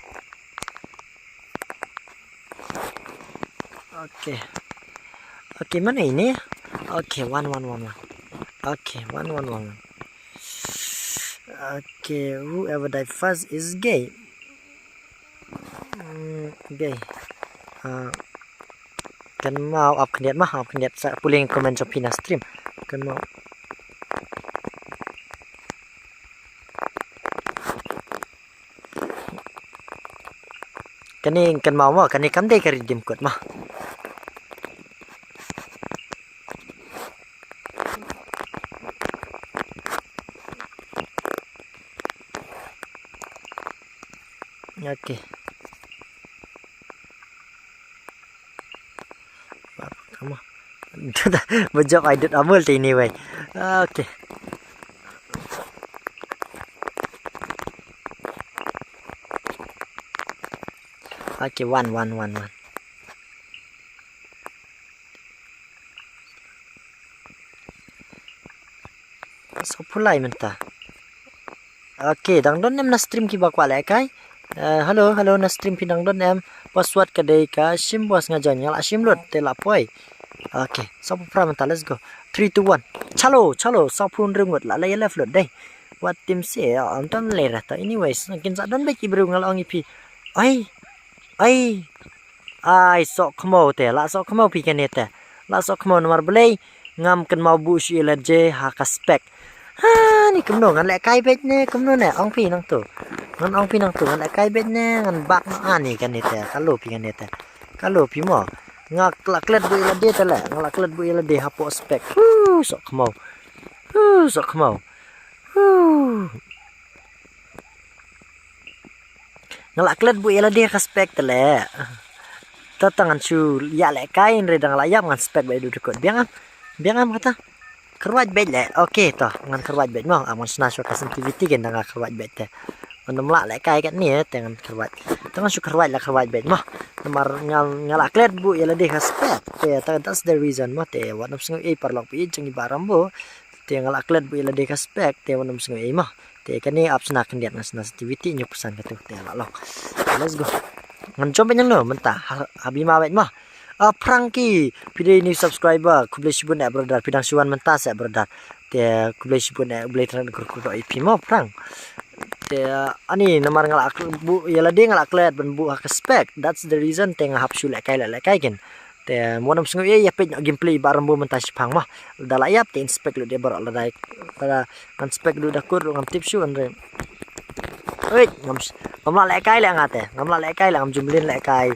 okay mana ini okay 1 okay 1 okay whoever die first is gay kan mau up keniat saya puling komen Jopina stream kan mau kan mau kan kam dei kari dim kot mah okay Bejok aidut amul ini way. Okay. Okay, one. So pulai menta. Okay, dangdon em na stream ki bakwa le kai. Halo na stream pinang don em password kadai ka sim bos ngajon nyala sim lut tela poi. Okay, so pramanta let's go. 3 2 1. Chalo, so pun rengut la lay left lut dai. What team say am tam le rata. Anyways, nakin sa don beki bro ngalong ipi. Ai sok kemo te la sok kemo pi kanete. La sok kemo nomor belai ngam kan mau bu si la je ha ka spek. Ha ni kemno ngan lek kai bet ne kemno ne ong pi nang tu. Ngan ong pi nang tu ngan lek kai bet ne ngan bak no ani kanete. Kalau pi kanete. Kalau pi mo ngak laklet bu ila de tala ngaklet bu ila de ha po spek. Sok kemo. Ngalaklet bu ila dia ka spek tele. Tatangan chu ya le kain redang layap ngan spek ba du dekot. Biang am kata. kerwat bet le. Okey toh ngan kerwat bet mong amon snasho ka sensitivity gen dengan kerwat bet te. Menemlak lek kai kat ni dengan kerwat. Tangan su kerwat la kerwat bet mah. Namar ngalak klet bu ya lede haspet. Te that's the reason mah te wanam sengu parlok pi jengi barambo. Te ngalak klet bu ya lede haspet te wanam sengu mah. Te kani apsna kan dia sensitivity nyu pesan katu te lalong. Let's go. Ngan jom penyang no mentah habi ma bet mah. Prangki pide ni subscriber kuble sibun nak brother pidang siwan mentah saya brother te kuble sibun nak boleh terang kurku doi ip mau prang te ani namar ngalak bu yala de ngalak klet ben bu hak spek that's the reason te ngahap su lek kai gen te monam sengu ya pe gameplay barang bu mentah sipang mah dala yap te inspect lu de bar la dai pada inspect lu dah kur ngam tip su andre oi ngam lek kai le ngate ngam lek kai le ngam jumlin lek kai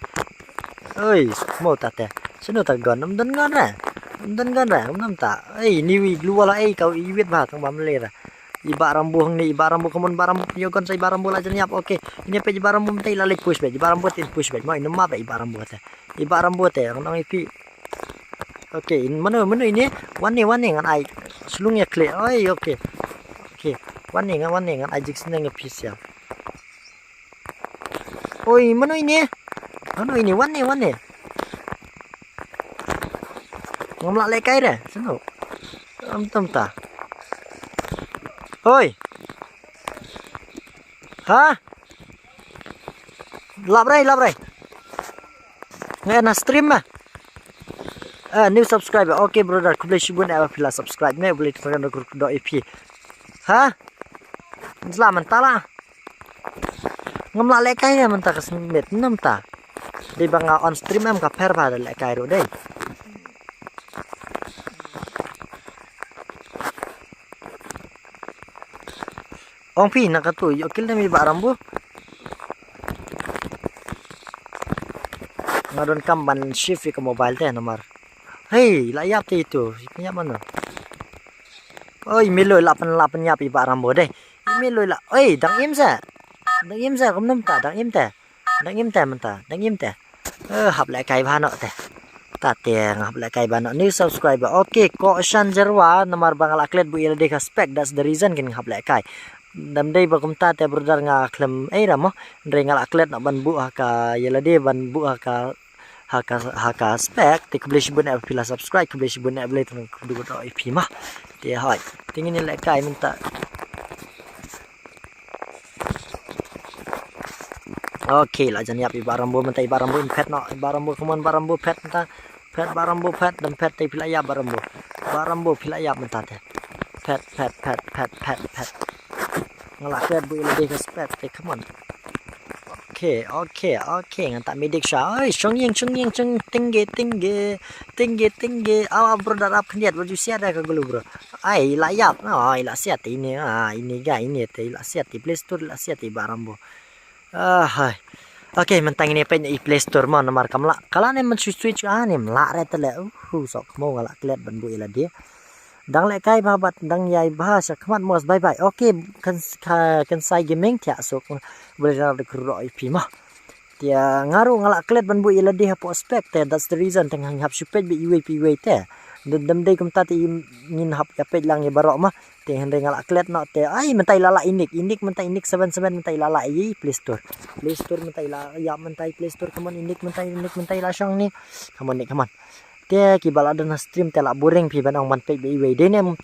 ơi mau ta te sino ta gon nam dan gan ra nam ta ni wi lu wala kau i wet ba tang bam le ra iba rambu ni iba rambu kamun barambu yo gon sai barambu la janyap oke ini pe barambu mtai la lek push be barambu tin push be mai nama ba iba rambu te nang ipi oke in mana ini wane ngan ai sulung ya kle oi oke wane ngan ajik seneng pis ya oi mana ini wane ngamlak lekai dah senuk am ta oi ha labrai ngena stream mah new subscriber okay brother kuble shibun apa pila subscribe me boleh tekan .ip ha selamat tala ngamlak lekai dah mentah kesemit enam ta di bangga on stream em ka per ba lek kai ro dei ong pi nak tu yo kil mi barambu ngadon kamban shift ke mobile te nomor hei layap te itu punya mana oi miloi 88 nya pi barambu dei miloi la oi dang im sa kom nom ta dang im te mentah dang im te hap lại kai ba no te ta te hap lại kai ba no new subscriber okay ko shan jerwa nomor bangala klet bu ile de spec that's the reason kin hap lại kai dam dei ba kum ta te brother nga klem ramo re ngala klet no ban bu ka ile de ban bu haka spec te kublish bun app pila subscribe kublish bun app le tang kudu ip mah te hai tingin ile kai minta okay lah jangan yapi barambu mentai barambu pet no barambu kemun barambu pet mentah pet barambu pet dan pet tai pila ya barambu pila ya mentah te pet ngalak pet bu ile ke pet te come on okay ngan tak medik sha oi chung ying tinggi aw brother up kendiat baju siat dah ke gulu bro ai layap ai la siat ini ini ga ini te la siat di play store la siat di barambu hai okay mentang ini pe i play store ma nomor kamla kala ne men switch ni mla re tele sok mo ngala klet ban bu ila dia dang le kai babat dang yai bahasa khamat mos bye okay kan sai gaming tia sok boleh ra de kro ip ma dia ngaru ngala klet ban bu ila dia po spec te that's the reason teng hap supet bi UAP way te dam dei kum tati ngin hap ya pe lang ye Baroh mah te hende ngala klet no te ai mentai lala inik mentai inik 77 mentai lala i play store mentai la ya mentai play store kaman inik mentai la syang ni kaman te ki bala dan stream te la boring pi ban ong man pe bi way de nem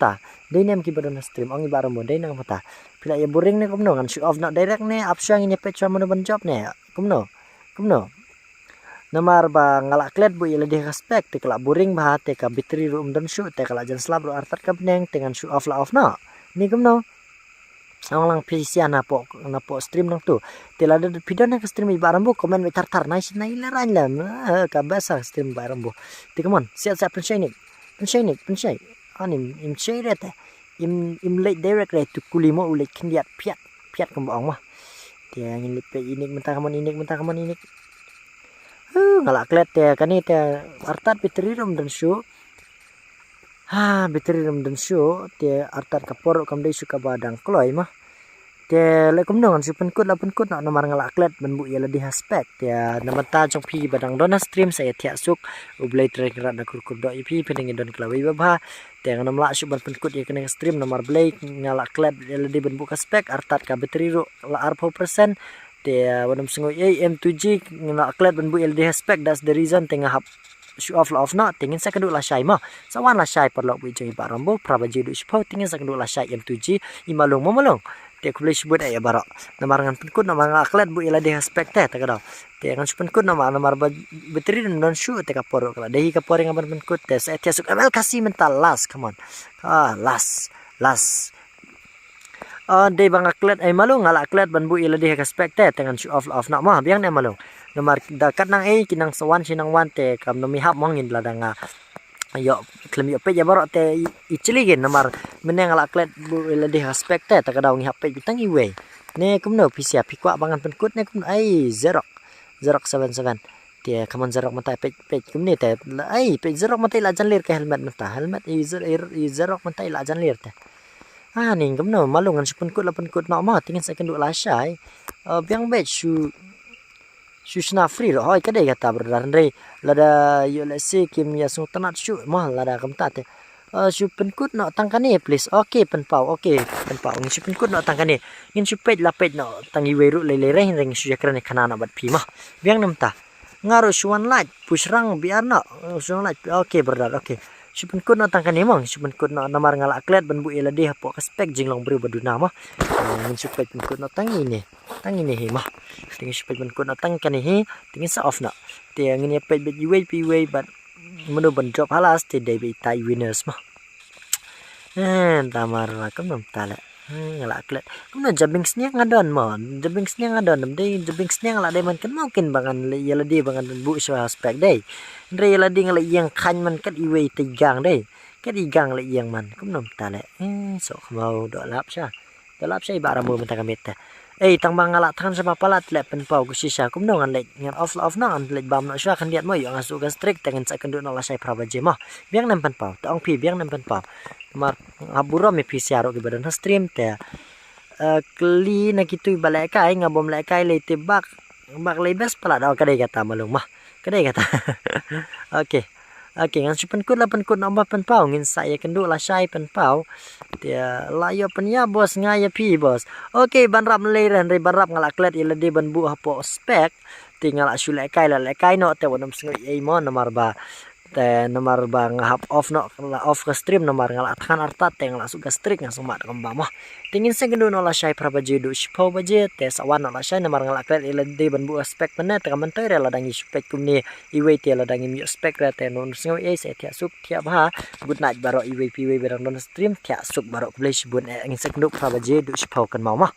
ki badan stream ong ibaram mo de nang mata pila ya boring ne kumno kan show off not direct ne up syang ini pe chama ban job ne kumno namar ba ngala klet bu ile de respect te kala boring ba te ka battery room dan shoot te kala jan slab ro artat ka bneng dengan show off la off na ni kumno ang lang pisia na po stream nang tu tela de video na stream ibaram bu komen me tar nice na ilaran lam ka basa stream ibaram bu te come on siap pensai anim im chairete im late direct re tu kulimo ulit kindiat piat kembang mah dia ngin lipe inik mentah kaman inik ngalak klet te kani te artat battery room dan show battery room dan show te artat kapor kam dei suka badang kloi mah te le kum nongan si penkut na nomor ngalak klet ban bu yala di haspek te nama ta jong pi badang dona stream saya tiak suk ublai trek rat na kur do ip pending don klawi ba Teng nam la syuban penkut ya kena stream nomor blake ngala klep LED ben buka spek artat ka bateri ro la 4% te wadam sengoi M2G ngala klep ben bu LED spek, that's the reason tengah hap show off na tingin sa kedua la syai ma sawan la syai perlu bu jeng barambo prabaji du shpo tingin sa kedua la syai M2G imalung mamalung te ku boleh sebut ya Baroh nomor ngan penkut nomor aklet bu LED spek te takado te ngan penkut nomor bateri dan show te kaporo kala dehi kapore ngaban penkut te sa tiasuk amal kasih mental last, come on last day bang aklet ay malung ngala aklet ban bu LED spek te dengan show off na ma biang ne malung nomor dekat nang kinang sawan sinang wan te kam nomi hap mongin ladanga ayo klem yo pe ya Baroh te ichiligin nomor meneng ala klet bu LED aspek te takadaw ngi hape bitang iwe ne kumno pisia pikwa bangan penkut ne kum ai zerok 77 te kaman zerok mata pe kumni te ai pe zerok mata la janlir ke helmet mata helmet i zerok mata la janlir te ning kumno malungan si penkut la penkut no ma tingin sa kenduk la syai biang bet Shusna free loh, kadai kata berdari lada yo let's say kim ya sung tanat shu mah lada kamtat shu penkut no tangkane please okay penpau ngin shu penkut no tangkane ngin shu pej la pej no tangi weru lele ring shu yakran kana na bat pi mah biang namta ngaru shuan light push rang biar no shuan light okay berdar okay shu penkut no tangkane mong shu penkut no namar ngala klet ban bu LED hapo spek jinglong beri baduna mah ngin shu pej penkut no tangi ni mah tingin si pej penkut no tang kanihi tingin sa off na te ngin ya pej bet UAP but menu ban drop halas te dai be tai winners mah tamar la kam nam tala ngala klet kam no jabing sniang ngadon dai jabing sniang la dai man kan mungkin bangan yala di bangan bu so aspek dai re yala di ngala yang khan man kat iwe te gang dai kat igang la yang man kam nam tala so mau do lap sha ibara mo menta kameta tang mangala than sa papalat le penpau ku sisa kum no ngan le ngan off na ngan le bam na sha kan diat mo yo ngasu ga strict tengen sa kendu no la sai prabaje ma biang nam penpau tong pi biang nam penpau mar aburo me pisiaro ke badan stream te kli na kitu balai kai ngabom le kai le te bak le bes pala daw kadai kata malung mah kadai kata okay ngan si penkut nambah penpau ngin saya kendu la syai penpau dia layo penya bos ngaya pi bos okay banrap leiran re banrap ngala klet LED ban bu hapo spek tinggal asule kai no te wonam sngoi mo nomor ba te nomor ba ngahap off no off ke stream nomor ngala than artat te ngala suga strik ngasung mat kamba mah tingin sa kendu no la syai prabaje du shpo baje te sawan no la syai nomor ngala klet LED ban bu spek penne te kamentare la dangi spek kumni iwe te la dangi mi spek ra te non sngoi se tia suk tia ba good night Baroh iwe pi we berang don stream tia suk Baroh please bun ngin sa kendu prabaje du shpo kan mau mah